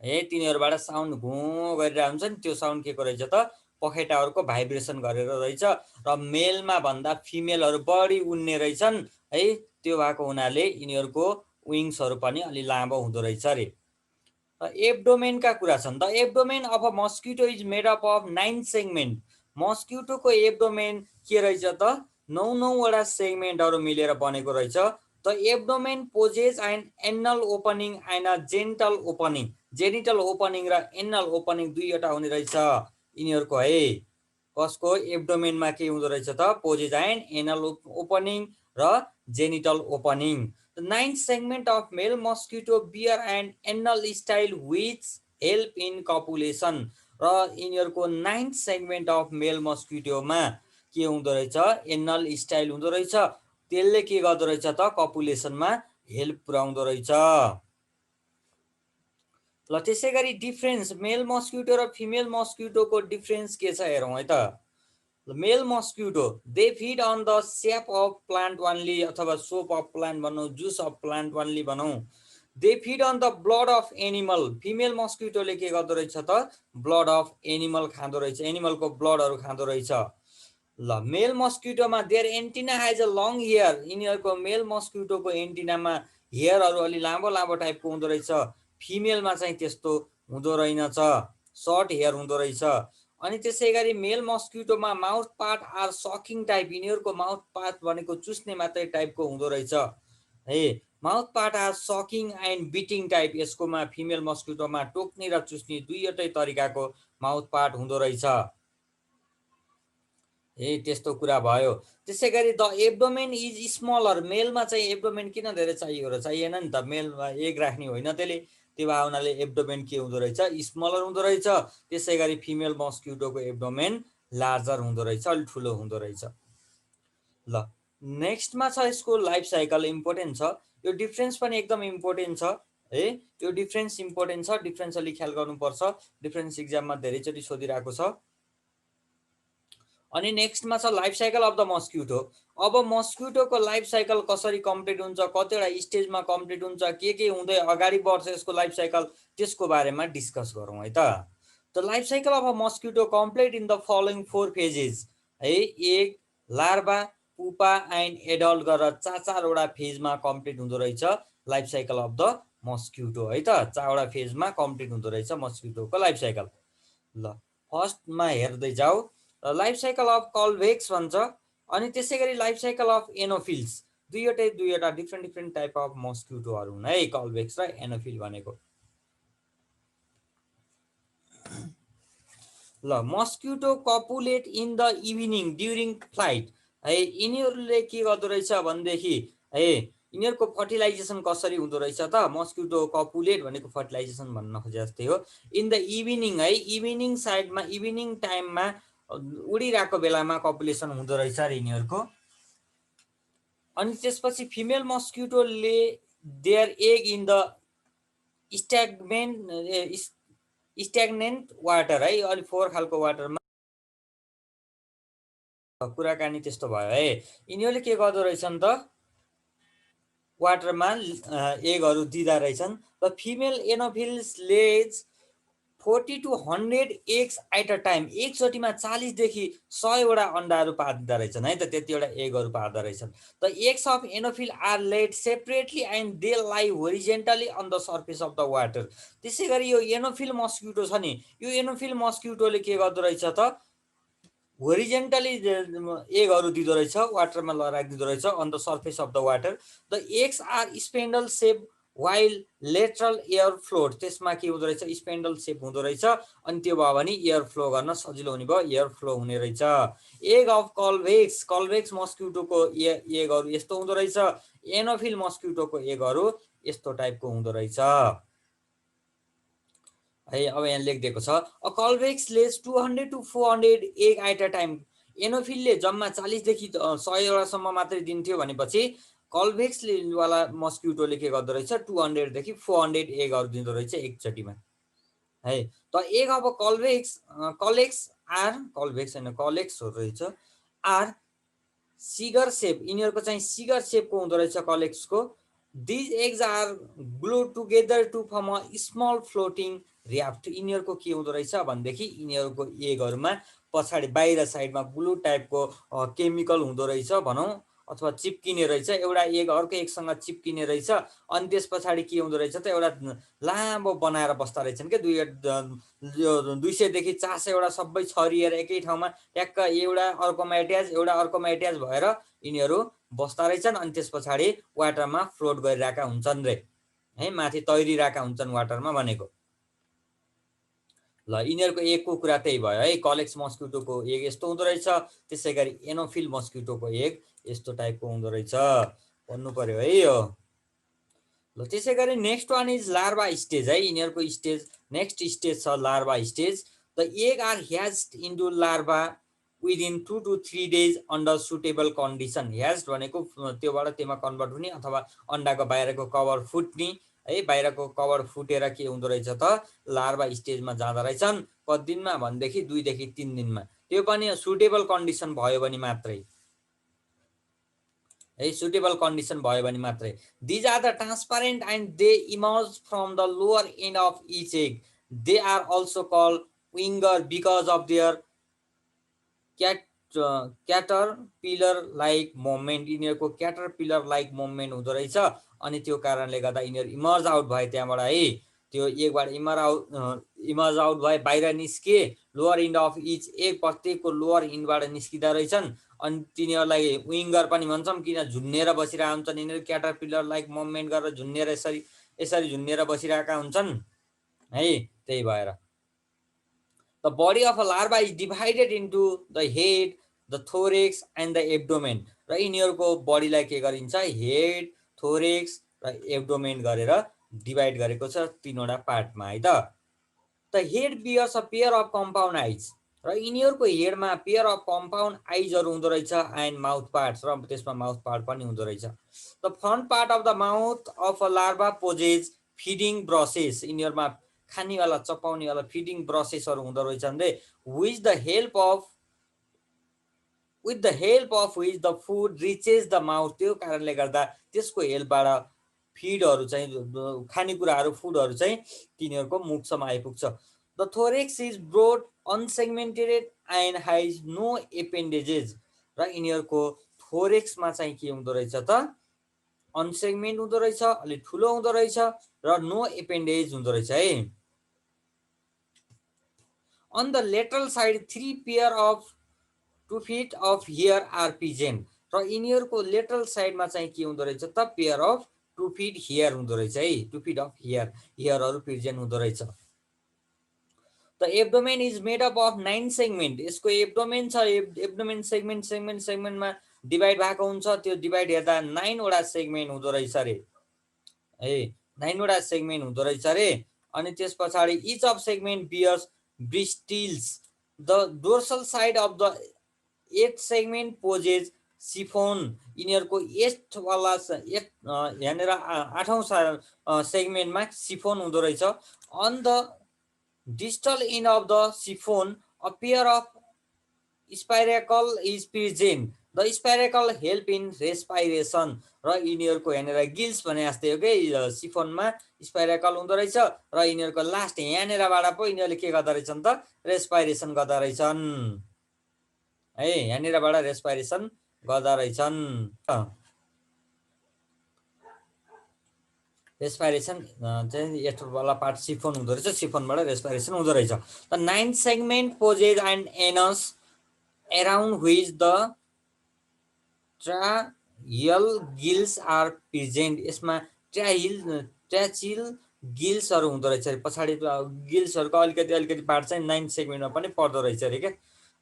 है. तिनीहरुबाट साउन्ड घु गरिरा हुन्छ नि, त्यो साउन्ड के को रहेछ त पखेटाहरुको भाइब्रेसन गरेर रहेछ. र मेलमा भन्दा फिमेलहरु बढी उड्ने रहेछन् है. त्यो भएको हुनाले यिनीहरुको विंग्सहरु पनि अलि लामो हुँदो रहेछ रे. एब्डोमेन का कुरा छन्. The abdomen of a mosquito is made up of 9 segment. मस्किटोको एब्डोमेन के रहेछ त 9 वटा सेगमेन्टहरु मिलेर बनेको रहेछ. The abdomen possesses and anal opening and a genital opening. Genital opening र एनल ओपनिङ दुईवटा हुने रहेछ यिनीहरुको है. कसको एब्डोमेनमा के हुँदो रहेछ त पोजेज एन्ड एनल ओपनिङ र genital opening. The 9th segment of male mosquito bear and anal style which help in copulation. र यिनीहरुको 9th segment of male mosquito मा के हुँदो रहेछ एनल स्टाइल हुँदो रहेछ. त्यसले के गर्दो रहेछ त कपुलेसनमा हेल्प पुर्याउँदो रहेछ. ल त्यसै गरी डिफरेन्स मेल मस्किटो र फिमेल मस्किटोको डिफरेन्स के छ हेरौँ है त। Male mosquito they feed on the shape of plant only अथवा सोप अफ प्लान्ट भनौँ, जुस अफ प्लान्ट ओन्ली भनौँ। They feed on the blood of animal. Female मस्किटोले के गर्दो रहेछ त, ब्लड अफ एनिमल खाँदो रहेछ, एनिमलको ब्लडहरू खाँदो रहेछ। ल मेल मस्किटोमा their antenna has a long hair. यिनीहरूको मेल मस्किटोको एन्टिनामा हेयरहरू अलि लामो लामो टाइपको हुँदो रहेछ। फिमेलमा चाहिँ त्यस्तो हुँदो रहेनछ, सर्ट हेयर हुँदो रहेछ। अनि त्यसै गरी मेल मस्किटोमा mouth part are sucking type. यिनीहरूको माउथ पार्ट भनेको चुस्ने मात्रै टाइपको हुँदो रहेछ है। Mouth part are sucking and biting type. यसकोमा फिमेल मस्किटोमा टोक्ने र चुस्ने दुईवटै तरिकाको माउथ पार्ट हुँदो रहेछ। त्यस्तो कुरा भयो। त्यसै गरी द एब्डोमेन इज स्मलर। मेलमा चाहिँ एब्डोमेन किन धेरै चाहियो र चाहिएन नि त, मेलमा एग राख्ने होइन त्यसले, त्यो भए हुनाले एब्डोमेन के हुँदो रहेछ, स्मलर हुँदो रहेछ। त्यसै गरी फिमेल मस्किटोको एब्डोमेन लार्जर हुँदो रहेछ, अलिक ठुलो हुँदो रहेछ। ल नेक्स्टमा छ यसको लाइफ साइकल, इम्पोर्टेन्ट छ यो। डिफ्रेन्स पनि एकदम इम्पोर्टेन्ट छ है, यो डिफ्रेन्स इम्पोर्टेन्ट छ, डिफ्रेन्स अलिक ख्याल गर्नुपर्छ, डिफ्रेन्स इक्जाममा धेरैचोटि सोधिरहेको छ। अनि नेक्स्टमा छ life cycle of the mosquito. अब मस्किटोको लाइफ साइकल कसरी कम्प्लिट हुन्छ, कतिवटा स्टेजमा कम्प्लिट हुन्छ, के हुँदै अगाडि बढ्छ यसको लाइफ साइकल, त्यसको बारेमा डिस्कस गरौँ है त। The life cycle of a mosquito complete in the following 4 phases है। Egg, larva, pupa and adult गरेर 4वटा फेजमा कम्प्लिट हुँदो रहेछ life cycle of the mosquito है त। 4वटा फेजमा कम्प्लिट हुँदो रहेछ मस्किटोको लाइफ साइकल। ल फर्स्टमा हेर्दै जाऊ, लाइफ साइकल अफ कल्भेक्स भन्छ। अनि त्यसै गरी लाइफ साइकल अफ एनोफिल्स। दुईवटा डिफ्रेन्ट टाइप अफ मस्किटोहरू हुन् है, कल्भेक्स र एनोफिल भनेको। ल mosquito copulate in the evening during flight है। यिनीहरूले के गर्दो रहेछ भनेदेखि है, यिनीहरूको फर्टिलाइजेसन कसरी हुँदो रहेछ त, मस्किटो कपुलेट भनेको फर्टिलाइजेसन भन्न खोजे जस्तै हो। इन द इभिनिङ है, इभिनिङ साइडमा, इभिनिङ टाइममा उडिरहेको बेलामा कपुलेसन हुँदो रहेछ र यिनीहरूको। अनि त्यसपछि फिमेल मस्किटोले their egg in the stagnant water है, अलिक फोहोर खालको वाटरमा। कुराकानी त्यस्तो भयो है। यिनीहरूले के गर्दो रहेछन् त, वाटरमा एगहरू दिँदा रहेछन्। The female Anopheles lays 40 to 100 eggs at a time. एकचोटिमा 40देखि 100वटा अन्डाहरू पार्दा रहेछन् है त, त्यतिवटा एगहरू पार्दा रहेछन्। The eggs of Anopheles are laid separately and they lie horizontally on the surface of the water. त्यसै गरी यो एनोफिल मस्किटो छ नि, यो एनोफिल मस्किटोले के गर्दो रहेछ त, होरिजेन्टली एगहरू दिँदो रहेछ, वाटरमा लहराइदिँदो रहेछ on the surface of the water. The eggs are spindle shape while lateral air flow. त्यसमा के हुँदो रहेछ, स्पेन्डल सेप हुँदो रहेछ। अनि त्यो भयो भने एयर फ्लो गर्न सजिलो हुने भयो, एयर फ्लो हुने रहेछ। एग अफ कल्भेक्स, कल्भेक्स मस्किटोको एगहरू यस्तो हुँदो रहेछ। एनोफिल मस्किटोको एगहरू यस्तो टाइपको हुँदो रहेछ है। अब यहाँ लेखिदिएको छ, a Culex lays 200 to 400 egg at a time. एनोफिलले जम्मा 40देखि 100वटासम्म मात्रै दिन्थ्यो भनेपछि कल्भेक्स वाला मस्किटोले के गर्दो रहेछ, 200 देखि 400 एगहरू दिँदो रहेछ एकचोटिमा है। त एग अब कलेक्स होइन कलेक्स हो रहेछ, आर सिगर सेप। यिनीहरूको चाहिँ सिगर सेपको हुँदो रहेछ कलेक्सको। These eggs are glued together to form a small floating raft. यिनीहरूको के हुँदो रहेछ भनेदेखि यिनीहरूको एगहरूमा पछाडि बाहिर साइडमा ग्लू टाइपको केमिकल हुँदो रहेछ भनौँ, अथवा चिप्किने रहेछ। एउटा एग अर्को एकसँग चिप्किने रहेछ। अनि त्यस पछाडि के हुँदो रहेछ त, एउटा लामो बनाएर बस्दा रहेछन् क्या, 200देखि 400वटा सबै छरिएर एकै ठाउँमा ट्याक्क एउटा अर्कोमा एट्याच, एउटा अर्कोमा एट्याच भएर यिनीहरू बस्दा रहेछन्। अनि त्यस पछाडि वाटरमा फ्लोट गरिरहेका हुन्छन् रे है, माथि तैरिरहेका हुन्छन् वाटरमा भनेको। ल यिनीहरूको एगको कुरा त्यही भयो है। कलेक्स मस्किटोको एग यस्तो हुँदो रहेछ, त्यसै गरी एनोफिल मस्किटोको एग यस्तो टाइपको हुँदो रहेछ, भन्नु पर्यो है यो। ल त्यसै गरी next one is larva stage है। यिनीहरूको स्टेज, नेक्स्ट स्टेज छ larva stage. The egg are hatched into larva within 2 to 3 days under suitable condition. Hatched भनेको त्योबाट त्यसमा कन्भर्ट हुने अथवा अन्डाको बाहिरको कभर फुट्ने है बाहिरको कभर फुटेर के हुँदो रहेछ त लार्भा स्टेजमा जाँदा रहेछन् कति दिनमा भनेदेखि 2 देखि 3 दिनमा त्यो पनि सुटेबल कन्डिसन भयो भने मात्रै है सुटेबल कन्डिसन भयो भने मात्रै these are the transparent and they emerge from the lower end of each egg they are also called wriggler because of their caterpillar like movement यिनीहरूको क्याटरपिलर लाइक मुभमेन्ट हुँदो रहेछ अनि त्यो कारणले गर्दा यिनीहरू इमर्ज आउट भए त्यहाँबाट है त्यो एकबाट इमर्ज आउट भए बाहिर निस्के लोअर इन्ड अफ इच एक प्रत्येकको लोअर इन्डबाट निस्किँदा रहेछन् अनि तिनीहरूलाई विङ्गर पनि भन्छौँ किन झुन्नेर बसिरहेका हुन्छन् यिनीहरू क्याटरपिलर लाइक मुभमेन्ट गरेर झुन्नेर यसरी झुन्नेर बसिरहेका हुन्छन् है त्यही भएर The body of a larva is divided into the head, the thorax and the abdomen. र यिनीहरूको बडीलाई के गरिन्छ हेड थोरेक्स र एब्डोमेन गरेर डिभाइड गरेको छ तीनवटा पार्टमा है त The head bears a pair of compound eyes. र यिनीहरूको हेडमा पेयर अफ कम्पाउन्ड आइजहरू हुँदो रहेछ एन्ड माउथ पार्ट्स र त्यसमा माउथ पार्ट पनि हुँदो रहेछ the front part of the mouth of a larva poses feeding brushes यिनीहरूमा खानेवाला चपाउनेवाला फिडिङ ब्रसेसहरू हुँदो रहेछन् रे with the help of which the food reaches the mouth त्यो कारणले गर्दा त्यसको हेल्पबाट फिडहरू चाहिँ खानेकुराहरू फुडहरू चाहिँ तिनीहरूको मुखसम्म आइपुग्छ the thorax is broad unsegmented and has no appendages र यिनीहरूको थोरेक्समा चाहिँ के हुँदो रहेछ त अनसेगमेन्ट हुँदो रहेछ अलिक ठुलो हुँदो रहेछ र नो एपेन्डेज हुँदो रहेछ है On the lateral side, 3 pair of 2 feet of hair are present. र यिनीहरूको लेटरल साइडमा चाहिँ के हुँदो रहेछ त पेयर अफ 2 feet हेयर हुँदो रहेछ है 2 feet of हेयरहरू प्रेजेन्ट हुँदो रहेछ the abdomen is made up of 9 segment यसको एब्डोमेन छ एब्डोमेन सेगमेन्टमा डिभाइड भएको हुन्छ त्यो डिभाइड हेर्दा 9 वटा सेगमेन्ट हुँदो रहेछ रे है 9 वटा सेगमेन्ट हुँदो रहेछ रे अनि त्यस पछाडी each of segment bears bristles the dorsal side of the 8 segment possess siphon यिनीहरूको एस्टवाला यहाँनिर 8औं सेगमेन्टमा सिफोन हुँदो रहेछ on the distal end of the siphon a pair of spiracle is present the spiracle help in respiration र यिनीहरूको यहाँनिर गिल्स भने जस्तै हो कि सिफोनमा स्पाइरेकल हुँदो रहेछ र यिनीहरूको लास्ट यहाँनिरबाट पो यिनीहरूले के गर्दो रहेछन् त रेस्पाइरेसन गर्दा रहेछन् है यहाँनिरबाट रेस्पाइरेसन गर्दा रहेछन् रेस्पाइरेसन चाहिँ यस्तोवाला पार्ट सिफोन हुँदो रहेछ सिफोनबाट रेस्पाइरेसन हुँदो रहेछ the 9 segment poses and anus around which the tracheal gills are present यसमा ट्र्याचिल गिल्सहरू हुँदो रहेछ पछाडि गिल्सहरूको अलिकति पार्ट चाहिँ 9 सेगमेन्टमा पनि पर्दो रहेछ रे के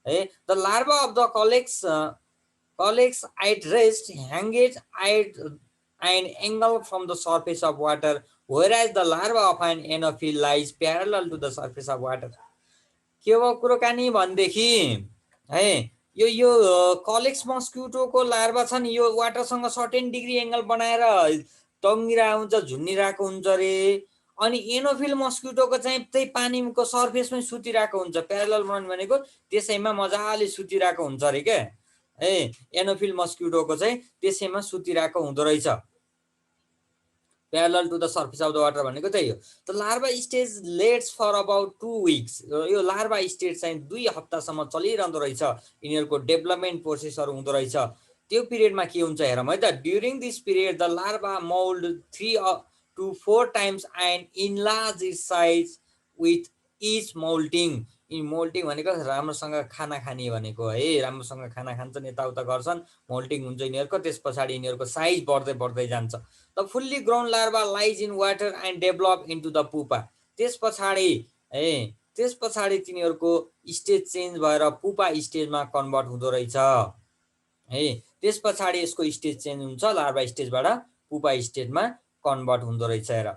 है the larva of the Culex at rest hanged at an angle from the surface of water whereas the larva of an anopheles lies parallel to the surface of water के हो कुरो कानी भन्देखि है यो कलेक्स मस्क्युटोको लार्भा छ नि यो वाटरसँग सर्टेन डिग्री एंगल बनाएर टङ्गिरहेको हुन्छ झुन्निरहेको हुन्छ रे अनि एनोफिल मस्क्युटोको चाहिँ त्यही पानीको सर्फेसमै सुतिरहेको हुन्छ प्यारलल बनाउनु भनेको त्यसैमा मजाले सुतिरहेको हुन्छ रे के है एनोफिल मस्क्युटोको चाहिँ त्यसैमा सुतिरहेको हुँदो रहेछ parallel to the surface of the water भनेको त्यही हो the larva stage lasts for about 2 weeks यो लार्भा स्टेज चाहिँ 2 हप्तासम्म चलिरहँदो रहेछ यिनीहरूको डेभलपमेन्ट प्रोसेसहरू हुँदो रहेछ त्यो पिरियडमा के हुन्छ हेरौँ है त during this period the larva mould 3 to 4 times and enlarge its size with each molting मोल्टिङ भनेको राम्रोसँग खाना खाने भनेको है राम्रोसँग खाना खान्छन् यताउता गर्छन् मोल्टिङ हुन्छ यिनीहरूको त्यस पछाडि यिनीहरूको साइज बढ्दै जान्छ the fully grown larva lies in water and develop into the pupa त्यस पछाडि तिनीहरूको स्टेज चेन्ज भएर पुपा स्टेजमा कन्भर्ट हुँदो रहेछ है त्यस पछाडि यसको स्टेज चेन्ज हुन्छ लार्भा स्टेजबाट पुपा स्टेजमा कन्भर्ट हुँदो रहेछ हेर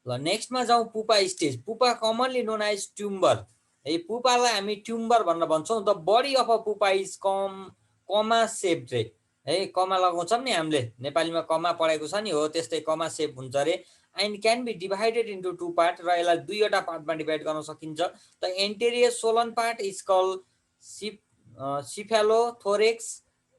ल नेक्स्टमा जाउँ pupa stage pupa commonly known as tumbler है पुपालाई हामी ट्युम्बर भनेर भन्छौँ the body of a pupa is comma shaped है कमा लगाउँछौँ नि हामीले नेपालीमा कमा पढेको छ नि हो त्यस्तै कमा सेप हुन्छ अरे and can be divided into two part र यसलाई दुईवटा पार्टमा डिभाइड गर्न सकिन्छ the anterior swollen part is call cephalothorax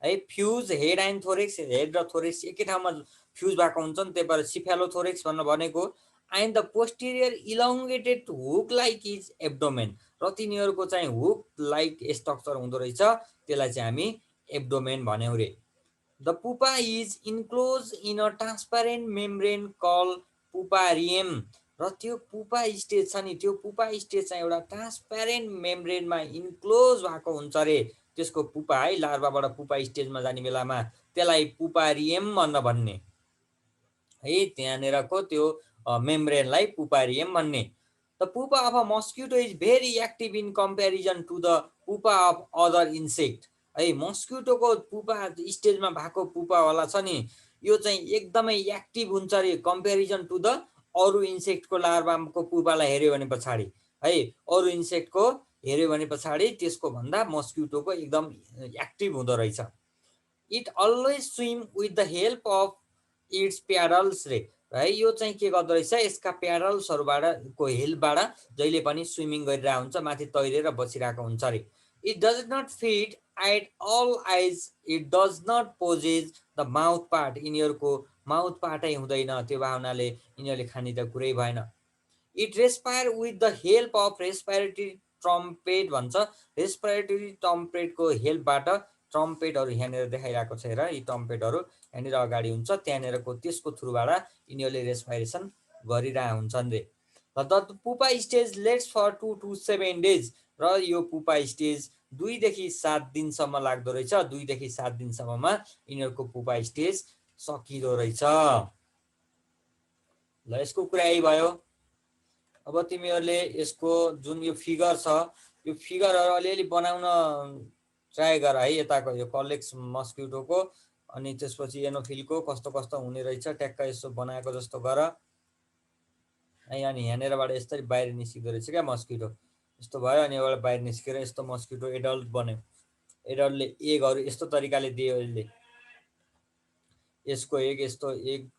है fuse head and thorax head र थोरेक्स एकै ठाउँमा फ्युज भएको हुन्छ नि त्यही भएर सिफेलोथोरेक्स भनेको and the posterior elongated hook like is abdomen र तिनीहरूको चाहिँ हुक लाइक स्ट्रक्चर हुँदो रहेछ त्यसलाई चाहिँ हामी एब्डोमेन भन्यौँ रे The pupa is enclosed in a transparent membrane called puparium. र त्यो पुपा स्टेज छ नि त्यो पुपा स्टेज चाहिँ एउटा ट्रान्सप्यारेन्ट मेम्ब्रेनमा इन्क्लोज भएको हुन्छ रे त्यसको पुपा है लार्भाबाट पुपा स्टेजमा जाने बेलामा त्यसलाई पुपारियम भन्ने है त्यहाँनिरको त्यो मेम्ब्रेनलाई पुपारियम भन्ने the pupa of a mosquito is very active in comparison to the pupa of other insect है मस्किटोको पुपा स्टेजमा भएको पुपावाला छ नि यो चाहिँ एकदमै एक्टिभ हुन्छ अरे कम्पेरिजन टु द अरू इन्सेक्टको लार्भाको पुपालाई हेऱ्यो भने पछाडि है अरू इन्सेक्टको हेऱ्यो भने पछाडि त्यसको भन्दा मस्किटोको एकदम एक्टिभ हुँदो रहेछ it always swim with the help of its paddles रे है यो चाहिँ के गर्दो रहेछ यसका प्याडल्सहरूबाट को हेल्पबाट जहिले पनि स्विमिङ गरिरहेको हुन्छ माथि तैरेर बसिरहेको हुन्छ अरे it does not feed at all as it does not possess the mouth part यिनीहरूको माउथ पार्टै हुँदैन त्यो भावनाले यिनीहरूले खाने त कुरै भएन it respire with the help of respiratory trumpet भन्छ रेस्पाइरेटरी ट्रम्पेटको हेल्पबाट ट्रम्पेटहरू यहाँनिर देखाइरहेको छ हेर यी ट्रम्पेटहरू यहाँनिर अगाडि हुन्छ त्यहाँनिरको त्यसको थ्रुबाट यिनीहरूले रेस्पाइरेसन गरिरहेको हुन्छन् रे the pupa stage lasts for 2 to 7 days र यो पुपा स्टेज 2 देखि 7 दिनसम्म लाग्दो रहेछ 2 देखि 7 दिनसम्ममा यिनीहरूको पुपा स्टेज सकिदो रहेछ ल यसको कुरा यही भयो अब तिमीहरूले यसको जुन यो फिगर छ यो फिगरहरू अलिअलि बनाउन ट्राई गर है यताको यो कलेक्स मस्किटोको अनि त्यसपछि एनोफिलको कस्तो कस्तो हुने रहेछ ट्याक्क यसो बनाएको जस्तो गर अनि यहाँनिरबाट यसरी बाहिर निस्किँदो रहेछ क्या मस्किटो यस्तो भयो अनि एउटा बाहिर निस्केर यस्तो मस्किटो एडल्ट बन्यो एडल्टले एगहरू यस्तो तरिकाले दियो यसले यसको एग यस्तो एग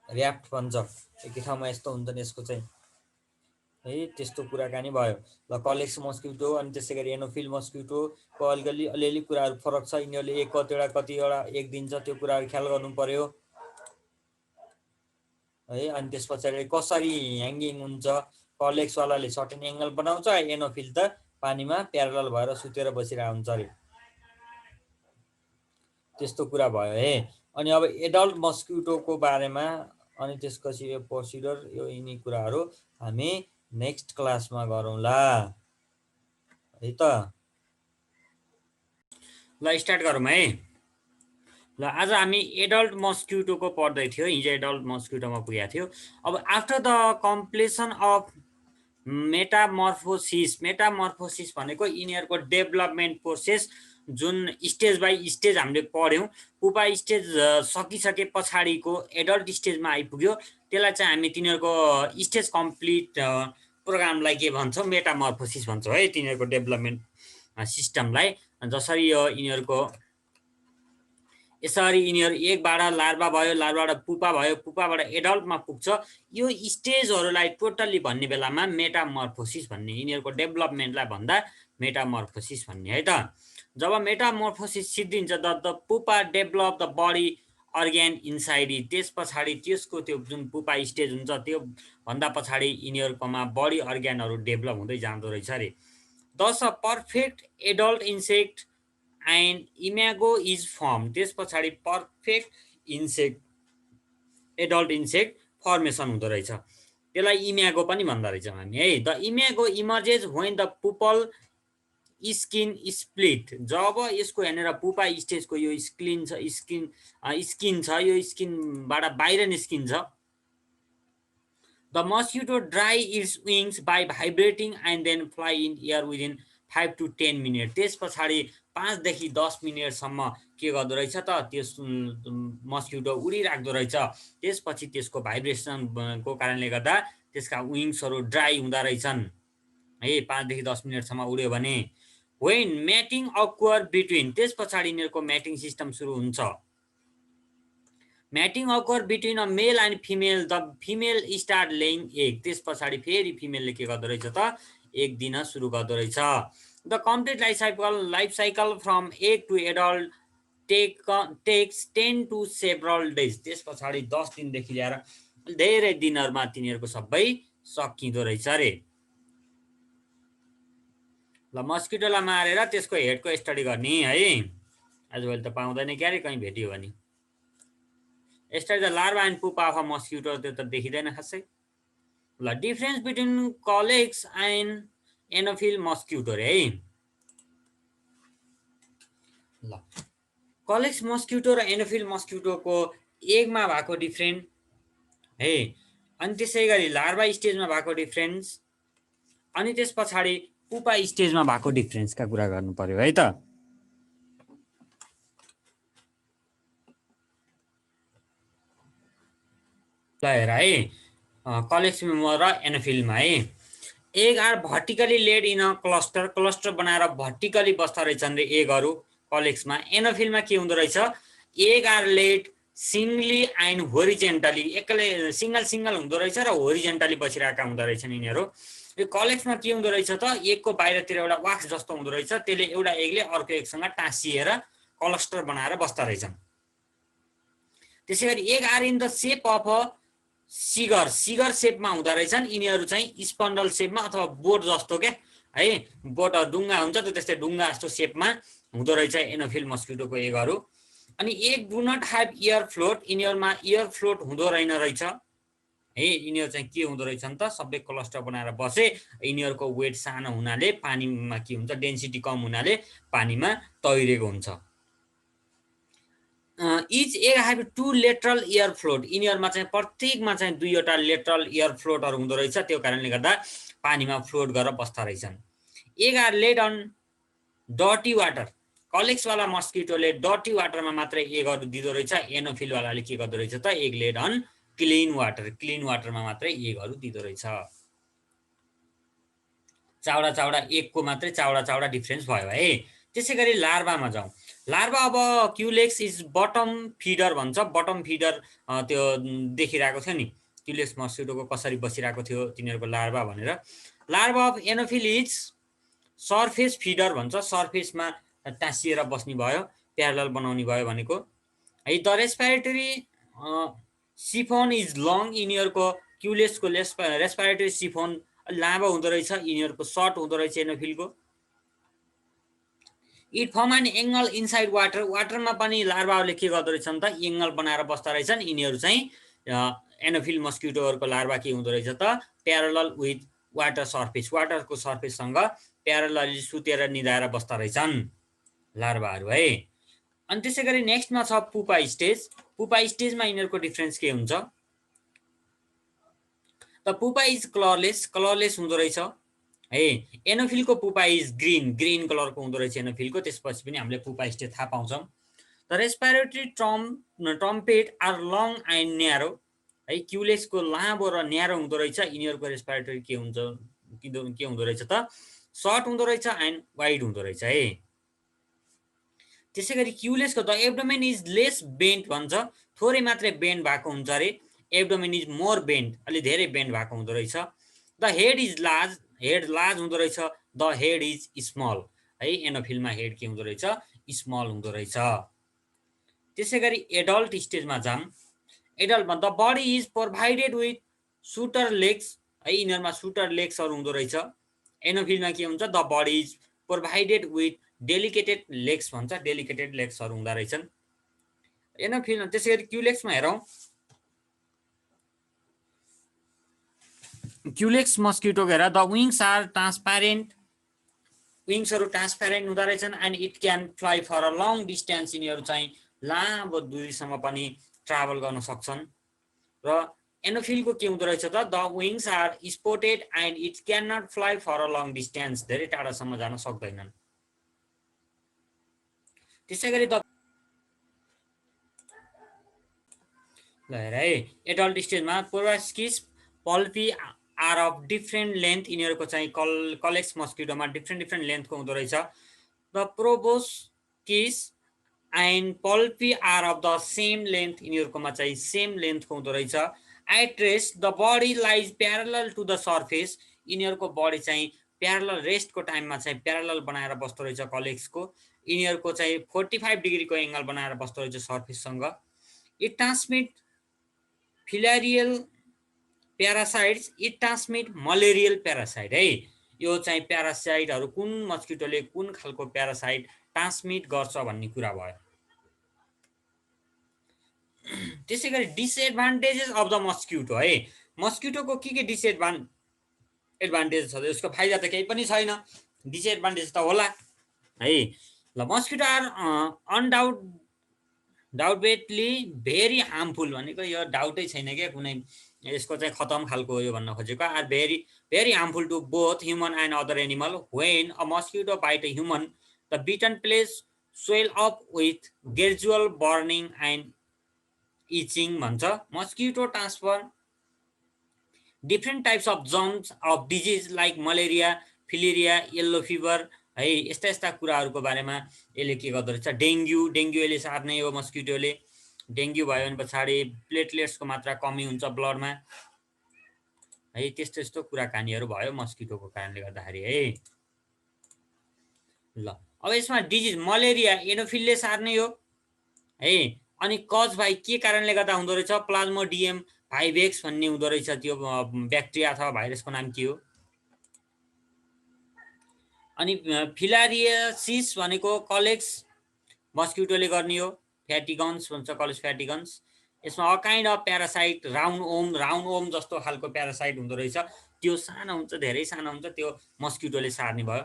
ऱ्याप्ट भन्छ एकै ठाउँमा यस्तो हुन्छ नि यसको चाहिँ है त्यस्तो कुराकानी भयो ल कलेक्स मस्किटो अनि त्यसै गरी एनोफिल मस्किटोको अलिअलि कुराहरू फरक छ यिनीहरूले एक कतिवटा एक दिन्छ त्यो कुराहरू ख्याल गर्नु पर्यो है अनि त्यस पछाडि कसरी ह्याङ्गिङ हुन्छ कलेक्सवालाले सर्टेन एङ्गल बनाउँछ एनोफिल त पानीमा प्यारल भएर सुतेर बसिरहेको हुन्छ अरे त्यस्तो कुरा भयो है अनि अब एडल्ट मस्किटोको बारेमा अनि त्यसपछि यो प्रोसिडर यो यिनी कुराहरू हामी नेक्स्ट क्लासमा गरौँला है त ल स्टार्ट गरौँ है ल आज हामी एडल्ट मस्किटोको पढ्दै थियो हिजो एडल्ट मस्किटोमा पुगेको थियो अब आफ्टर द कम्प्लिसन अफ मेटामर्फोसिस भनेको यिनीहरूको डेभलपमेन्ट प्रोसेस जुन स्टेज बाई स्टेज हामीले पढ्यौँ पुपा स्टेज सकिसके पछाडिको एडल्ट स्टेजमा आइपुग्यो त्यसलाई चाहिँ हामी तिनीहरूको स्टेज कम्प्लिट प्रोग्रामलाई के भन्छौँ मेटामर्फोसिस भन्छौँ है तिनीहरूको डेभलपमेन्ट सिस्टमलाई जसरी यो यिनीहरूको यसरी यिनीहरू एकबाट लार्भा भयो लार्भाबाट पुपा भयो पुपाबाट एडल्टमा पुग्छ यो स्टेजहरूलाई टोटल्ली भन्ने बेलामा मेटामर्फोसिस भन्ने यिनीहरूको डेभलपमेन्टलाई भन्दा मेटामर्फोसिस भन्ने है त जब मेटामर्फोसिस सिद्धिन्छ the pupa develop the body organ inside त्यस पछाडि त्यसको त्यो जुन पुपा स्टेज हुन्छ त्यो भन्दा पछाडि यिनीहरूकोमा बडी अर्ग्यानहरू डेभलप हुँदै जाँदो रहेछ अरे thus a perfect adult insect and imago is form त्यस पछाडि perfect insect adult insect formation हुँदो रहेछ त्यसलाई इम्यागो पनि भन्दो रहेछौँ हामी है the imago emerges when the pupal skin split जब यसको यहाँनिर पुपा स्टेजको यो स्किन छ यो स्किनबाट बाहिर निस्किन्छ the mosquito dry its wings by vibrating and then fly in air within 5 to 10 minute त्यस पछाडि 5 देखि 10 मिनटसम्म के गर्दो रहेछ त त्यस मस्किटो उडिराख्दो रहेछ त्यसपछि त्यसको भाइब्रेसनको कारणले गर्दा त्यसका विङ्सहरू ड्राई हुँदो रहेछन् है 5 देखि 10 मिनटसम्म उड्यो भने when mating occur between, त्यस पछाडि यिनीहरूको म्याटिङ सिस्टम सुरु हुन्छ। Matting occur between a male and female, the female start laying egg, त्यस पछाडि फेरि फिमेलले के गर्दो रहेछ त एग दिन सुरु गर्दो रहेछ। The complete life cycle from egg to adult takes 10 to several days, त्यस पछाडि 10 दिनदेखि लिएर धेरै दिनहरुमा तिनीहरुको सबै सकिँदो रहेछ रे। ल मस्किटोलाई मारेर त्यसको हेडको स्टडी गर्ने है, आजभोलि त पाउँदैन क्यारे कहीँ भेटियो भने। Study the larva and pupa of mosquito, त्यो त देखिदैन खासै। ल difference between culex and anopheles mosquito रे है। ल कलेक्स मस्किटो र एनोफिल मस्किटोको एगमा भएको डिफरेन्ट है, अनि त्यसै गरी लार्भा स्टेजमा भएको डिफरेन्स, अनि त्यस पछाडि पुपा स्टेजमा भएको डिफरेन्सका कुरा गर्नु पर्यो है त। ल हेर है, कलेक्स र एनोफिलमा है, egg are vertically laid in a cluster, cluster बनाएर भर्टिकली बस्दा रहेछन् रे एगहरू कलेक्समा। एनोफिलमा के हुँदो रहेछ, egg are laid singly and horizontally, एक्लै सिंगल हुँदो रहेछ र होरिजेन्टली बसिरहेका हुँदो रहेछन् यिनीहरू। यो कलेक्समा के हुँदो रहेछ त, एगको बाहिरतिर एउटा वाक्स जस्तो हुँदो रहेछ, त्यसले एउटा एगले अर्को एगसँग टाँसिएर क्लस्टर बनाएर बस्दा रहेछन्। त्यसै गरी egg are in the shape of a cigar, cigar सेपमा हुँदो रहेछन् यिनीहरू चाहिँ, स्पन्डल सेपमा अथवा बोट जस्तो के है, बोट डुङ्गा हुन्छ त्यो त्यस्तै डुङ्गा जस्तो सेपमा हुँदो रहेछ एनोफिल मस्किटोको एगहरू। अनि egg do not have air float, यिनीहरूमा एयर फ्लोट हुँदो रहेन रहेछ है। यिनीहरू चाहिँ के हुँदो रहेछन् त, सबै क्लस्टर बनाएर बसे, यिनीहरूको वेट सानो हुनाले पानीमा के हुन्छ, डेन्सिटी कम हुनाले पानीमा तैरेको हुन्छ। Each egg have 2 lateral air float, यिनीहरूमा चाहिँ प्रत्येकमा चाहिँ 2वटा लेटरल एयर फ्लोटहरू हुँदो रहेछ, त्यो कारणले गर्दा पानीमा फ्लोट गरेर बस्दा रहेछन्। Egg are laid on dirty water, कलेक्सवाला मस्किटोले डर्टी वाटरमा मात्रै एगहरू दिँदो रहेछ, एनोफिलवालाले के गर्दो रहेछ त, egg laid on clean water, clean वाटरमा मात्रै एगहरू दिँदो रहेछ। चाउडा एगको मात्रै चाउडा डिफरेन्स भयो है। त्यसै गरी लार्भामा जाउँ। लार्भा अब क्युलेक्स इज बटम फिडर भन्छ, बटम फिडर त्यो देखिरहेको थियो नि क्युलेक्स मस्किटोको कसरी बसिरहेको थियो तिनीहरूको लार्भा भनेर। Larva of anopheles is surface feeder भन्छ, सर्फेसमा टाँसिएर बस्ने भयो, प्यारलल बनाउने भयो भनेको है। The respiratory chiffon is long, यिनीहरूको क्युलेक्सको रेस्पिरेटरी सिफोन लामो हुँदो रहेछ, यिनीहरूको सर्ट हुँदो रहेछ एनोफिलको। It form an angle inside water, वाटरमा पनि लार्भाहरूले के गर्दो रहेछन् त, एङ्गल बनाएर बस्दा रहेछन् यिनीहरू चाहिँ। एनोफिल मस्किटोहरूको लार्भा के हुँदो रहेछ त, प्यारलल विथ वाटर सर्फेस, वाटरको सर्फेससँग प्यारलली सुतेर निदाएर बस्दा रहेछन् लार्भाहरू है। अनि त्यसै गरी नेक्स्टमा छ पुपा स्टेज। पुपा स्टेजमा यिनीहरूको डिफरेन्स के हुन्छ त, पुपा इज कलरलेस हुँदो रहेछ है। एनोफिलको पुपा इज ग्रीन कलरको हुँदो रहेछ एनोफिलको, त्यसपछि पनि हामीले पुपा स्टेज थाहा पाउँछौँ। The respiratory trumpet are long and narrow है, क्युलेक्सको लामो र न्यारो हुँदो रहेछ, यिनीहरूको रेस्पिरेटरी के हुँदो रहेछ त, सर्ट हुँदो रहेछ एन्ड वाइड हुँदो रहेछ है। त्यसै गरी क्युलेक्सको the abdomen is less bend भन्छ, थोरै मात्रै बेन्ड भएको हुन्छ अरे, एब्डोमेन इज मोर बेन्ड, अलि धेरै बेन्ड भएको हुँदो रहेछ। The head is large, head large हुँदो रहेछ, द हेड इज स्मल है, एनोफिलमा हेड के हुँदो रहेछ, स्मल हुँदो रहेछ। त्यसै गरी एडल्ट स्टेजमा जाम। एडल्टमा the body is provided with stouter legs है, यिनीहरूमा सुटर लेग्सहरू हुँदो रहेछ। एनोफिलमा के हुन्छ, the body is provided with delicated legs भन्छ, डेलिकेटेड लेग्सहरू हुँदो रहेछन् एनोफिलमा। त्यसै गरी क्युलेक्समा हेरौँ, क्युलेक्स मस्किटो हेर, द विङ्स आर ट्रान्सप्यारेन्ट, विङ्सहरू ट्रान्सप्यारेन्ट हुँदो रहेछन् and it can fly for a long distance, यिनीहरू चाहिँ लामो दूरीसम्म पनि ट्राभल गर्न सक्छन्। र एनोफिलको के हुँदो रहेछ त, the wings are spotted and it can not fly for a long distance, धेरै टाढासम्म जान सक्दैनन्। त्यसै गरी ल हेर है, एडल्ट स्टेजमा proboscis palpi are of different length, यिनीहरूको चाहिँ कलेक्स मस्किटोमा डिफ्रेन्ट लेन्थको हुँदो रहेछ। The proboscis and polypi are of the same length. यिनीहरुकोमा चाहिँ सेम लेन्थको हुँदो रहेछ. At rest, the body lies parallel to the surface. यिनीहरुको बडी चाहिँ प्यारलल रेस्टको टाइममा चाहिँ प्यारलल बनाएर बस्दो रहेछ कलेक्सको. यिनीहरुको चाहिँ 45 डिग्रीको एंगल बनाएर बस्दो रहेछ सर्फेससँग. It transmit filarial parasites. It transmit malarial parasite है. यो चाहिँ प्यारासाइटहरु कुन मस्किटोले कुन खालको प्यारासाइट ट्रान्समिट गर्छ भन्ने कुरा भयो. त्यसैगरी डिसएडभान्टेजेस अफ द मस्किटो है. मस्किटोको के डिसएडभान्टेज छ, यसको फाइदा त केही पनि छैन, डिसएडभान्टेज त होला है. ल mosquito are undoubtedly very harmful भनेको यो डाउटै छैन के कुनै यसको चाहिँ खतम खालको हो यो भन्न खोजेको. Are very harmful to both human and other animal. When a mosquito bite a human the bitten place swell up with gradual burning and itching भन्छ. Mosquito transfer different types of germs of disease like malaria, filaria, yellow fever है. यस्ता कुराहरुको बारेमा यसले के गर्दो रहेछ, dengue यसले सार्ने हो मस्किटोले. डेङ्गु भयो भने पछाडि प्लेटलेट्सको मात्रा कमी हुन्छ ब्लडमा है. त्यस्तो कुराकानीहरु भयो मस्किटोको कारणले गर्दाखेरि है. ल अब यसमा डिजिज मलेरिया एनोफिलले सार्ने हो है. अनि कज बाइ के कारणले गर्दा हुँदो रहेछ, प्लाज्मोडियम भाइभेक्स भन्ने हुँदो रहेछ. त्यो ब्याक्टेरिया अथवा भाइरसको नाम के हो. अनि फिलारियासिस भनेको कलेक्स मस्किटोले गर्ने हो. फ्याटिगन्स भन्छ, कलेक्स फ्याटिगन्स. यसमा a kind of parasite round worm जस्तो खालको प्यारासाइट हुँदो रहेछ. त्यो सानो हुन्छ, धेरै सानो हुन्छ, त्यो मस्किटोले सार्ने भयो.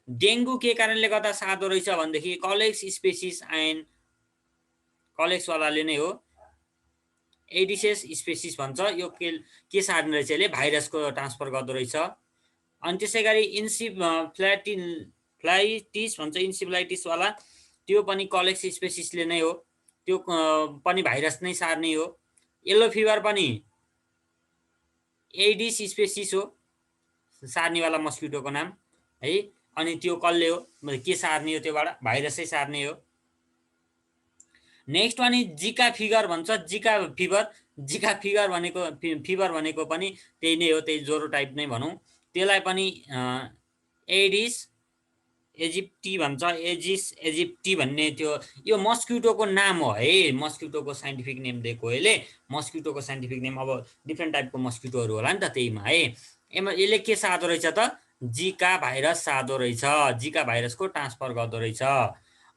डेङ्गु के कारणले गर्दा सार्दो रहेछ भनेदेखि कलेक्स स्पेसिस एन्ड कलेक्स वालाले नै हो. एडिसेस स्पेसिस भन्छ. यो के सार्ने रहेछ, यसले भाइरसको ट्रान्सफर गर्दो रहेछ. अनि त्यसैगरी इन्सेफ्लाइटिस भन्छ, इन्सेफ्लाइटिस वाला त्यो पनि कलेक्स स्पेसिसले नै हो. त्यो पनि भाइरस नै सार्ने हो. येल्लो फिभर पनि एडिस स्पेसिस हो सार्ने वाला मस्किटोको नाम है. अनि त्यो कसले हो, के सार्ने हो, त्योबाट भाइरसै सार्ने हो. नेक्स्ट वान इज जिका फिभर भन्छ. जिका फिभर भनेको पनि त्यही नै हो, त्यही ज्वरो टाइप नै भनौँ. त्यसलाई पनि एडिस इजिप्टी भन्छ, एजिप्टी भन्ने त्यो यो मस्किटोको नाम हो है. मस्किटोको साइन्टिफिक नेम दिएको यसले. मस्किटोको साइन्टिफिक नेम अब डिफ्रेन्ट टाइपको मस्किटोहरू होला नि त, त्यहीमा है. यसले के सार्दो रहेछ त, जिका भाइरस सार्दो रहेछ. जिका भाइरसको ट्रान्सफर गर्दो रहेछ.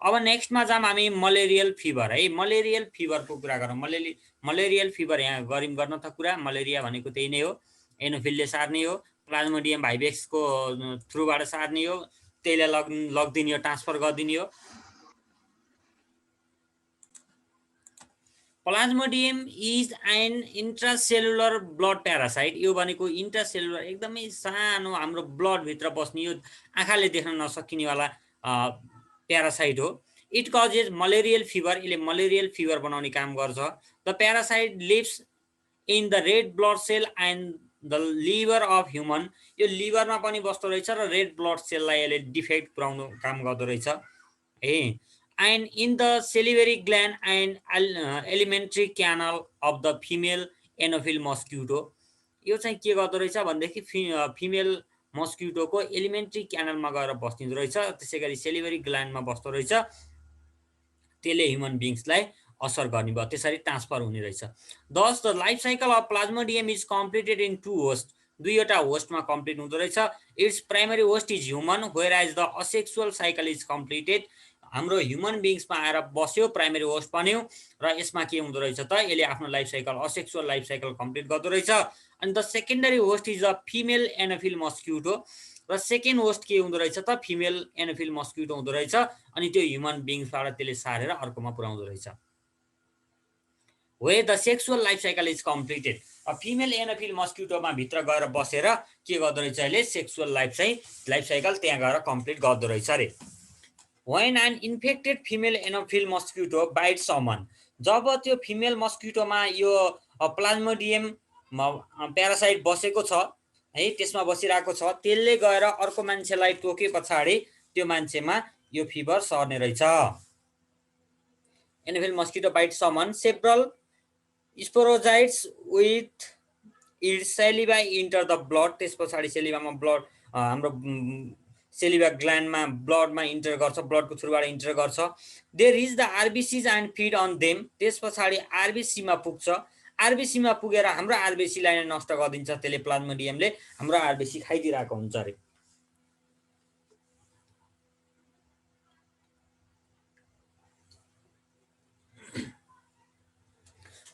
अब नेक्स्टमा जाम हामी मलेरियल फिभर है. मलेरियल फिभरको कुरा गरौँ. मलेरियल फिभर यहाँ गऱ्यौँ गर्न त कुरा. मलेरिया भनेको त्यही नै हो, एनोफिलले सार्ने हो. प्लाज्मोडियम भाइभेक्सको थ्रुबाट सार्ने हो, त्यसलाई लगिदिने हो, ट्रान्सफर गरिदिने हो. Plasmodium is an intracellular blood parasite. यो भनेको इन्ट्रासेलुलर एकदमै सानो हाम्रो ब्लडभित्र बस्ने, यो आँखाले देख्न नसकिनेवाला प्यारासाइट हो. It causes malarial fever. यसले मलेरियल फिभर बनाउने काम गर्छ. The parasite lives in the red blood cell and the liver of human. यो लिभरमा पनि बस्दो रहेछ र रेड ब्लड सेललाई यसले डिफेक्ट पुर्याउनु काम गर्दो रहेछ है. And in the salivary gland and alimentary canal of the female anopheles mosquito. यो चाहिँ के गर्दो रहेछ भनेदेखि फिमेल मस्किटोको एलिमेन्ट्री क्यानलमा गएर बस्दिँदो रहेछ. त्यसै गरी सेलिभरी ग्ल्यान्डमा बस्दो रहेछ. त्यसले ह्युमन बिङ्सलाई असर गर्ने भयो, त्यसरी ट्रान्सफर हुने रहेछ. Thus the life cycle of Plasmodium is completed in 2 host. दुईवटा होस्टमा कम्प्लिट हुँदो रहेछ. Its primary host is human whereas the asexual cycle is completed. हाम्रो ह्युमन बिङ्समा आएर बस्यो, प्राइमरी होस्ट बन्यो र यसमा के हुँदो रहेछ त, यसले आफ्नो life cycle asexual life cycle complete गर्दो रहेछ. अनि the secondary host is the female anopheles mosquito. र सेकेन्ड होस्ट के हुँदो रहेछ त, फिमेल एनोफिल मस्किटो हुँदो रहेछ. अनि त्यो ह्युमन बिङ्सबाट त्यसले सारेर अर्कोमा पुर्याउँदो रहेछ. Way the sexual life cycle is completed. Female anopheles मस्किटोमा भित्र गएर बसेर के गर्दो रहेछ, यसले सेक्सुअल लाइफ साइकल त्यहाँ गएर कम्प्लिट गर्दो रहेछ अरे. When an infected female anopheles mosquito bites someone. जब त्यो फिमेल मस्किटोमा यो प्लाज्मोडियम प्यारासाइट बसेको छ है, त्यसमा बसिरहेको छ, त्यसले गएर अर्को मान्छेलाई टोके पछाडि त्यो मान्छेमा यो फिभर सर्ने रहेछ। Anopheles mosquito bite summon several sporozoites with its saliva enter the blood. त्यस पछाडि सेलिभामा ब्लड हाम्रो सेलिभा ग्ल्यान्डमा ब्लडमा इन्टर गर्छ, ब्लडको थ्रुबाट इन्टर गर्छ। They reach the RBCs and feed on them. त्यस पछाडि आरबिसीमा पुग्छ, आरबिसीमा पुगेर हाम्रो आरबिसीलाई नै नष्ट गरिदिन्छ त्यसले, प्लाज्मोडियमले हाम्रो आरबिसी खाइदिरहेको हुन्छ अरे।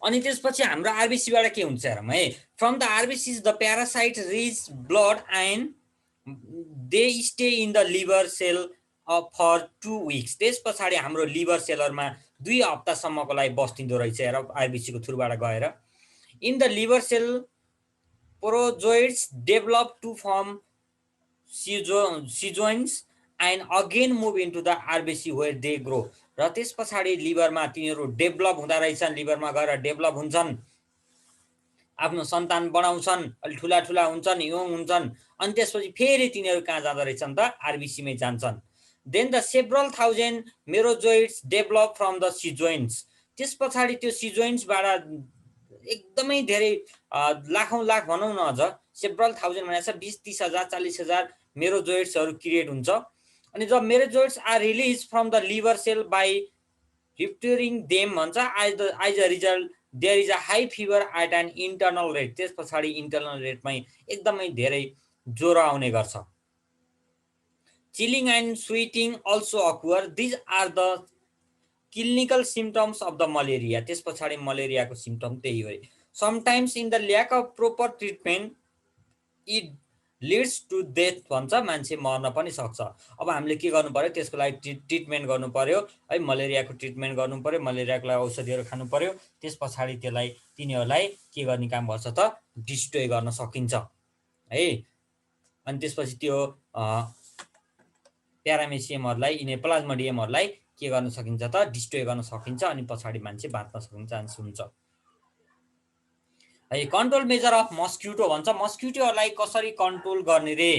अनि त्यसपछि हाम्रो आरबिसीबाट के हुन्छ हेरौँ है। From the RBCs the parasite reach blood and they stay in the liver cell for 2 weeks। त्यस पछाडि हाम्रो लिभर सेलरमा 2 हप्तासम्मको लागि बस्तिँदो रहेछ हेर आरबिसीको थ्रुबाट गएर। In the liver cell sporozoites develop to form schizonts and again move into the RBC where they grow. र त्यस पछाडि लिभरमा तिनीहरू डेभलप हुँदा रहेछन्, लिभरमा गएर डेभलप हुन्छन्, आफ्नो सन्तान बनाउँछन्, अलि ठुला ठुला हुन्छन्, यङ हुन्छन्। अनि त्यसपछि फेरि तिनीहरू कहाँ जाँदो रहेछन् त, आरबिसीमै जान्छन्। Then the several thousand merozoites develop from the schizonts. त्यस पछाडि त्यो सिजोइन्सबाट एकदमै धेरै लाखौँ लाख भनौँ न, अझ सेभरल थाउजन्ड भनेको छ 20-30 हजार 40 हजार मेरोजोइड्सहरू क्रिएट हुन्छ। अनि जब merozoites are release from the liver cell by rupturing them भन्छ, as a result there is a high fever at an internal rate. त्यस पछाडि इन्टर्नल रेटमै एकदमै धेरै ज्वरो आउने गर्छ। Chilling and sweating also occur. These are the clinical symptoms of the malaria. त्यस पछाडि मलेरियाको सिम्टम त्यही हो। Sometimes in the lack of proper treatment it leads to death भन्छ, मान्छे मर्न पनि सक्छ। अब हामीले के गर्नु पर्यो, त्यसको लागि ट्रिटमेन्ट गर्नु पर्यो है, मलेरियाको ट्रिटमेन्ट गर्नु पर्यो, मलेरियाको लागि औषधिहरू खानु पर्यो। त्यस पछाडि त्यसलाई तिनीहरूलाई के गर्ने काम गर्छ त, डिस्ट्रोय गर्न सकिन्छ है। अनि त्यसपछि त्यो प्यारामेसियमहरूलाई, यिनी प्लाज्मोडियमहरूलाई के गर्न सकिन्छ त, डिस्ट्रोय गर्न सकिन्छ। अनि पछाडि मान्छे बाँच्न सक्ने चान्स हुन्छ है। कन्ट्रोल मेजर अफ मस्क्युटो भन्छ, मस्क्युटोहरूलाई कसरी कन्ट्रोल गर्ने रे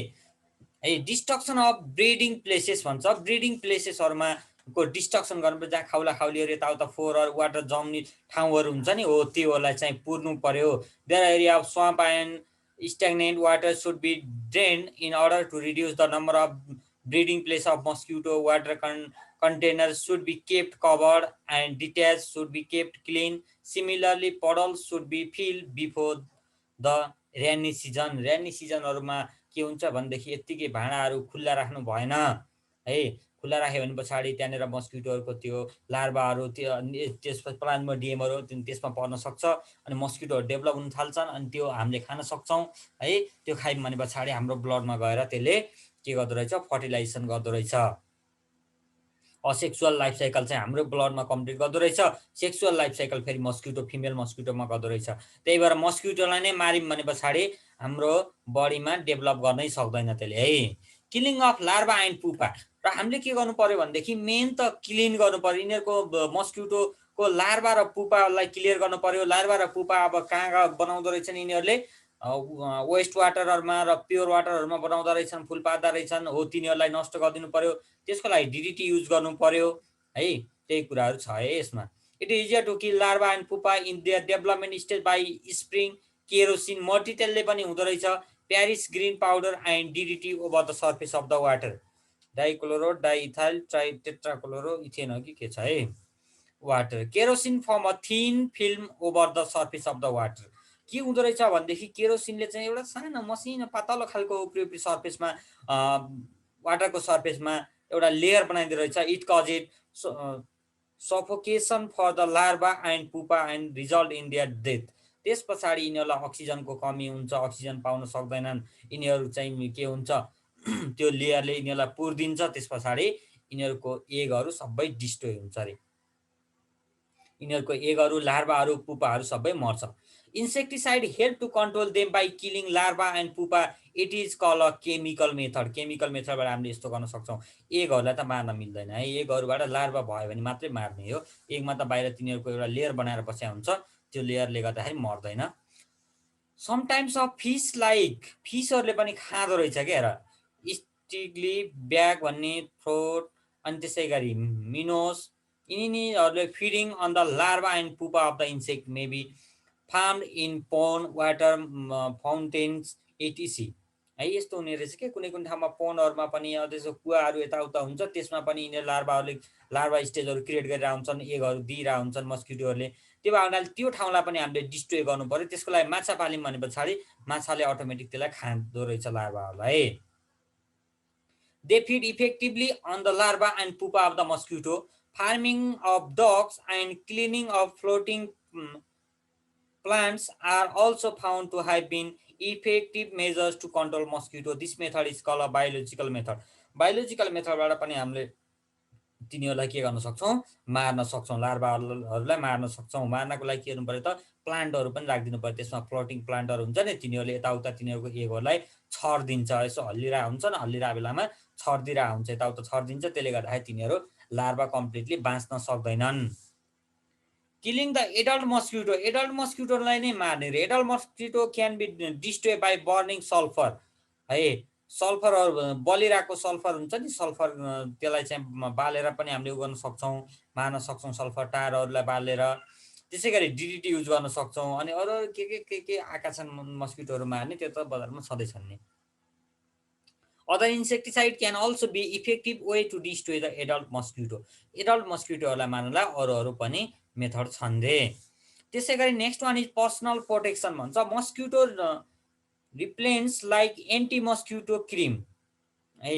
है। डिस्ट्रक्सन अफ ब्रिडिङ प्लेसेस भन्छ, ब्रिडिङ प्लेसेसहरूमा को डिस्ट्रक्सन गर्नु, जहाँ खाउला खाउलीहरू यताउता फोहोर वाटर जम्ने ठाउँहरू हुन्छ नि, हो त्योहरूलाई चाहिँ पुर्नु पर्यो। Their area of swamp and stagnant water should be drained in order to reduce the number of breeding place of mosquito. Water containers should be kept covered and detached should be kept clean. Similarly, puddles should be filled before the rainy season। rainy seasonहरुमा के हुन्छ भनेदेखि यतिकै भाँडाहरू खुल्ला राख्नु भएन है। खुल्ला राख्यो भने पछाडि त्यहाँनेर मस्किटोहरुको त्यो लार्भाहरू त्यसपछि प्लाज्मोडियमहरु त्यसमा पर्न सक्छ अनि मस्किटोहरु डेभलप हुन थाल्छन् अनि त्यो हामीले खान सक्छौं है। त्यो खायौं भने पछाडि हाम्रो ब्लडमा गएर त्यसले के गर्दो रहेछ, फर्टिलाइजेसन गर्दो रहेछ। असेक्सुअल लाइफ साइकल चाहिँ हाम्रो ब्लडमा कम्प्लिट गर्दो रहेछ, सेक्सुअल लाइफ साइकल फेरि मस्किटो फिमेल मस्किटोमा गर्दो रहेछ। त्यही भएर मस्किटोलाई नै मार्यौं भने पछाडि हाम्रो बडीमा डेभलप गर्नै सक्दैन त्यसले है। Killing of larva and pupa. र हामीले के गर्नु पर्यो भनेदेखि मेन त क्लिन गर्नु पर्यो, यिनीहरूको मस्किटोको लार्भा र पुपालाई क्लियर गर्नु पर्यो। लार्भा र पुपा अब कहाँ बनाउँदो रहेछन् यिनीहरूले, वेस्ट वाटरहरुमा र प्योर वाटरहरुमा बनाउँदा रहेछन्, फुल पार्दा रहेछन् हो, तिनीहरूलाई नष्ट गरिदिनु पर्यो। त्यसको लागि डीडीटी युज गर्नु पर्यो है। त्यही कुराहरू छ है यसमा। It is easier to kill larva and pupa in their development stage by spring kerosene, मल्टिटेलले पनि हुँदो रहेछ, Paris green powder and DDT over the surface of the water. Dichloro diethyl tritetrachloro ethane हो कि के छ है water. Kerosene form a thin film over the surface of the water. के हुँदो रहेछ भनेदेखि केरोसिनले चाहिँ एउटा सानो मसिनो पातलो खालको उपरी सर्फेसमा वाटरको सर्फेसमा एउटा लेयर बनाइदिँदो रहेछ। It cause it suffocation for the larva and pupa and result in their death. त्यस पछाडि यिनीहरूलाई अक्सिजनको कमी हुन्छ, अक्सिजन पाउन सक्दैनन्, यिनीहरू चाहिँ के हुन्छ त्यो लेयरले यिनीहरूलाई पुर्दिन्छ। त्यस पछाडि यिनीहरूको एगहरू सबै डिस्ट्रोय हुन्छ अरे, यिनीहरूको एगहरू लार्भाहरू पुपाहरू सबै मर्छ। Insecticide help to control them by killing larva and pupa. It is call a chemical method. Chemical मेथडबाट हामीले यस्तो गर्न सक्छौँ। एगहरूलाई त मार्न मिल्दैन है, एगहरूबाट लार्भा भयो भने मात्रै मार्ने हो। एगमा त बाहिर तिनीहरूको एउटा लेयर बनाएर बस्या हुन्छ, त्यो लेयरले गर्दाखेरि मर्दैन। समटाइम्स अफ फिस लाइक, फिसहरूले पनि खाँदो रहेछ क्या हेर, स्टिग्ली ब्याग भन्ने, थ्रोट अनि त्यसै गरी मिनोस यिनीहरूले feeding on the larva and pupa of the insect may be farm in pond water fountains etc है। यस्तो हुने रहेछ के कुनै कुनै ठाउँमा पोन्डहरूमा पनि त्यसो कुवाहरू यताउता हुन्छ, त्यसमा पनि यिनीहरू लार्भा स्टेजहरू क्रिएट गरेर हुन्छन्, एगहरू दिइरहेको हुन्छन् मस्किटोहरूले। त्यो हुनाले त्यो ठाउँलाई पनि हामीले डिस्ट्रोय गर्नु पर्यो। त्यसको लागि माछा पाल्यौँ भने पछाडि माछाले अटोमेटिक त्यसलाई खाँदो रहेछ लार्भाहरूलाई। They feed effectively on the larva and pupa of the mosquito. Farming of dogs and cleaning of floating plants are also found to have been effective measures to control mosquito. This method is called a biological method. Biological method बाट पनि हामीले तिनीहरूलाई के गर्न सक्छौँ, मार्न सक्छौँ, लार्भाहरूलाई मार्न सक्छौँ। मार्नको लागि के गर्नु पर्यो त, प्लान्टहरू पनि राखिदिनु पर्यो। त्यसमा फ्लोटिङ प्लान्टहरू हुन्छ नि, तिनीहरूले यताउता तिनीहरूको एगहरूलाई छरिदिन्छ। यसो हल्लिरहेको हुन्छ नि, हल्लिरहेको बेलामा छरिदिरहेको हुन्छ, यताउता छरिदिन्छ। त्यसले गर्दाखेरि तिनीहरू लार्भा कम्प्लिटली बाँच्न सक्दैनन्। Killing the adult mosquito, adult मस्किटोलाई नै मार्ने रे। Adult mosquito can be destroy by burning sulphur है। सल्फरहरू बलिरहेको सल्फर हुन्छ नि, सल्फर त्यसलाई चाहिँ बालेर पनि हामीले उ गर्न सक्छौँ, मार्न सक्छौँ सल्फर टारहरूलाई बालेर। त्यसै गरी डिडिटी युज गर्न सक्छौँ। अनि अरू के आएका छन् मस्किटोहरू मार्ने, त्यो त बजारमा छँदैछन् नि। Other insecticide can also be effective way to destroy the adult mosquito. Adult mosquitoहरूलाई मार्नलाई अरू पनि मेथड छन् रे। त्यसै गरी next one is personal protection भन्छ। Mosquito repellents like anti mosquito cream है।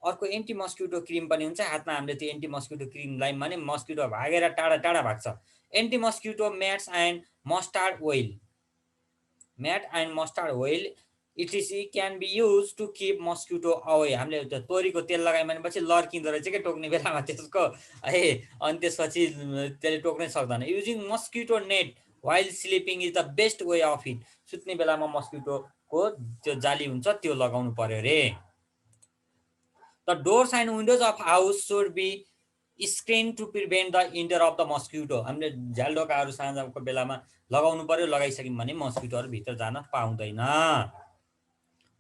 अर्को एन्टी मस्किटो क्रिम पनि हुन्छ। हातमा हामीले त्यो एन्टी मस्किटो क्रिम लगायौँ भने मस्किटो भागेर टाढा टाढा भाग्छ। Anti mosquito mats and mustard oil, mat and mustard oil etc can be use to keep mosquito away. हामीले त्यो तोरीको तेल लगायौँ भनेपछि लर्किँदो रहेछ क्या टोक्ने बेलामा त्यसको है। अनि त्यसपछि त्यसले टोक्नै सक्दैन। Using mosquito net while sleeping is the best way of it. सुत्ने बेलामा मस्किटोको त्यो जाली हुन्छ त्यो लगाउनु पर्यो रे। The doors and windows of house should be screen to prevent the enter of the mosquito. हामीले झ्यालढोकाहरू साँझको बेलामा लगाउनु पर्यो। लगाइसक्यौँ भने मस्किटोहरू भित्र जान पाउँदैन।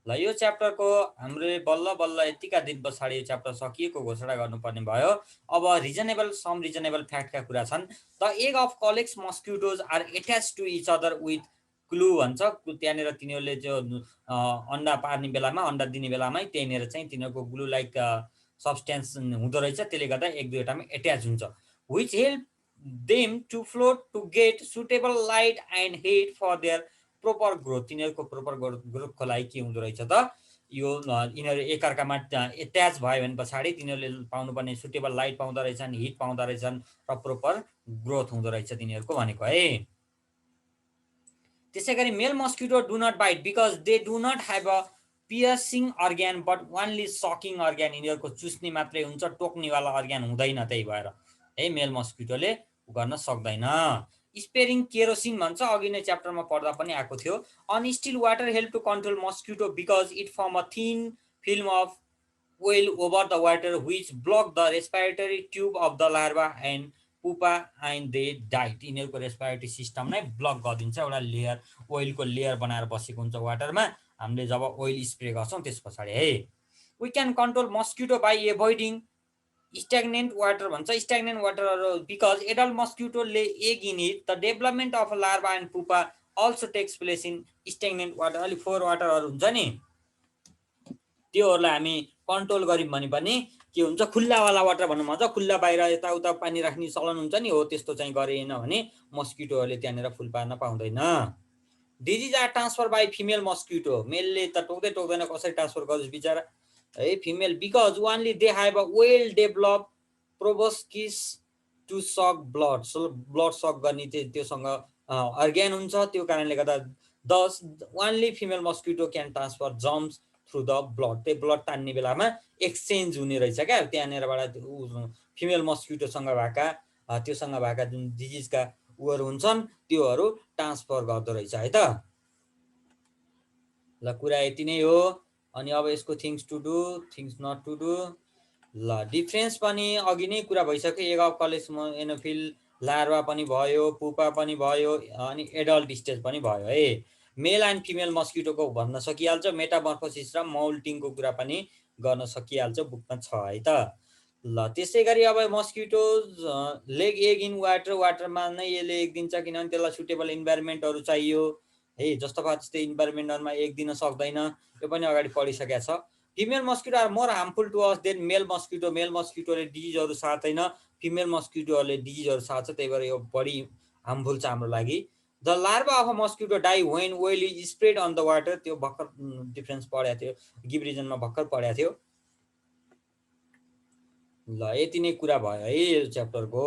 ल यो च्याप्टरको हाम्रो बल्ल बल्ल यतिका दिन पछाडि यो च्याप्टर सकिएको घोषणा गर्नुपर्ने भयो। अब सम रिजनेबल फ्याक्टका कुरा छन्। The egg of Culex mosquitoes are attach to each other with glue भन्छ। त्यहाँनिर तिनीहरूले जो अन्डा पार्ने बेलामा, अन्डा दिने बेलामै त्यहाँनिर चाहिँ तिनीहरूको ग्लु लाइक सब्सटेन्स हुँदो रहेछ। त्यसले गर्दा एक दुईवटामा एट्याच हुन्छ। Which help them to float to get suitable light and heat for their proper growth. तिनीहरूको प्रोपर ग्रोथको लागि के हुँदो रहेछ त, यो यिनीहरू एकअर्कामा एट्याच भयो भने पछाडि तिनीहरूले पाउनुपर्ने सुटेबल लाइट पाउँदो रहेछन्, हिट पाउँदो रहेछन् र प्रोपर ग्रोथ हुँदो रहेछ तिनीहरूको भनेको है। त्यसै गरी male mosquito do not bite because they do not have a piercing organ but only sucking organ. यिनीहरूको चुस्ने मात्रै हुन्छ, टोक्नेवाला अर्ग्यान हुँदैन। त्यही भएर है मेल मस्किटोले गर्न सक्दैन। स्पेरिङ केरोसिन भन्छ। अघि नै च्याप्टरमा पढ्दा पनि आएको थियो। On still water help to control mosquito because it form a thin film of oil over the water which block the respiratory tube of the larva and pupa and they died. यिनीहरूको respiratory system नै block गरिदिन्छ। एउटा layer ओइलको layer बनाएर बसेको हुन्छ वाटरमा। हामीले जब oil spray गर्छौँ त्यस पछाडि है। We can control mosquito by avoiding stagnant water भन्छ। Stagnant water because adult mosquito lay egg in it the development of larva and pupa also takes place in stagnant water. अलिक फोहोर वाटरहरू हुन्छ नि, त्योहरूलाई हामी कन्ट्रोल गऱ्यौँ भने पनि के हुन्छ, खुल्लावाला वाटर भन्नु भन्छ। खुल्ला बाहिर यताउता पानी राख्ने चलन हुन्छ नि, हो त्यस्तो चाहिँ गरेन भने मस्किटोहरूले त्यहाँनिर फुल पार्न पाउँदैन। Disease are transfer by female mosquito. मेलले त टोक्दैन, कसरी ट्रान्सफर गरोस् बिचरा है। Female because only they have a well develop proboscis to suck blood. Blood suck गर्ने त्योसँग अर्ग्यान हुन्छ। त्यो कारणले गर्दा thus only female mosquito can transfer germs through the blood. त्यो ब्लड तान्ने बेलामा एक्सचेन्ज हुने रहेछ क्या। त्यहाँनिरबाट फिमेल मस्किटोसँग भएका जुन डिजिजका उहरू हुन्छन् त्योहरू ट्रान्सफर गर्दो रहेछ है त। ल कुरा यति नै हो। अनि अब यसको things to do, things not to do. ल डिफ्रेन्स पनि अघि नै कुरा भइसक्यो। Egg of Culex anopheles larva पनि भयो, पुपा पनि भयो, अनि एडल्ट स्टेज पनि भयो है। मेल एन्ड फिमेल मस्किटोको भन्न सकिहाल्छ। मेटामर्फोसिस र मौल्टिङको कुरा पनि गर्न सकिहाल्छ, बुकमा छ है त। ल त्यसै गरी अब mosquitoes lay egg in water, वाटरमा नै यसले एग दिन्छ किनभने त्यसलाई सुटेबल इन्भाइरोमेन्टहरू चाहियो है। जस्तो भयो त्यस्तै इन्भाइरोमेन्टमा एग दिन सक्दैन, यो पनि अगाडि पढिसकेको छ। Female mosquito are more harmful to us than male mosquito, male मस्किटोले डिजिजहरू सार्दैन, फिमेल मस्किटोहरूले डिजिजहरू सार्छ, त्यही भएर यो बढी हार्मफुल छ हाम्रो लागि। The larva of a mosquito die when oil is spread on the water, त्यो भर्खर डिफ्रेन्स पढाएको थियो, गिभ रिजनमा भर्खर पढाएको थियो। ल यति नै कुरा भयो है यो च्याप्टरको।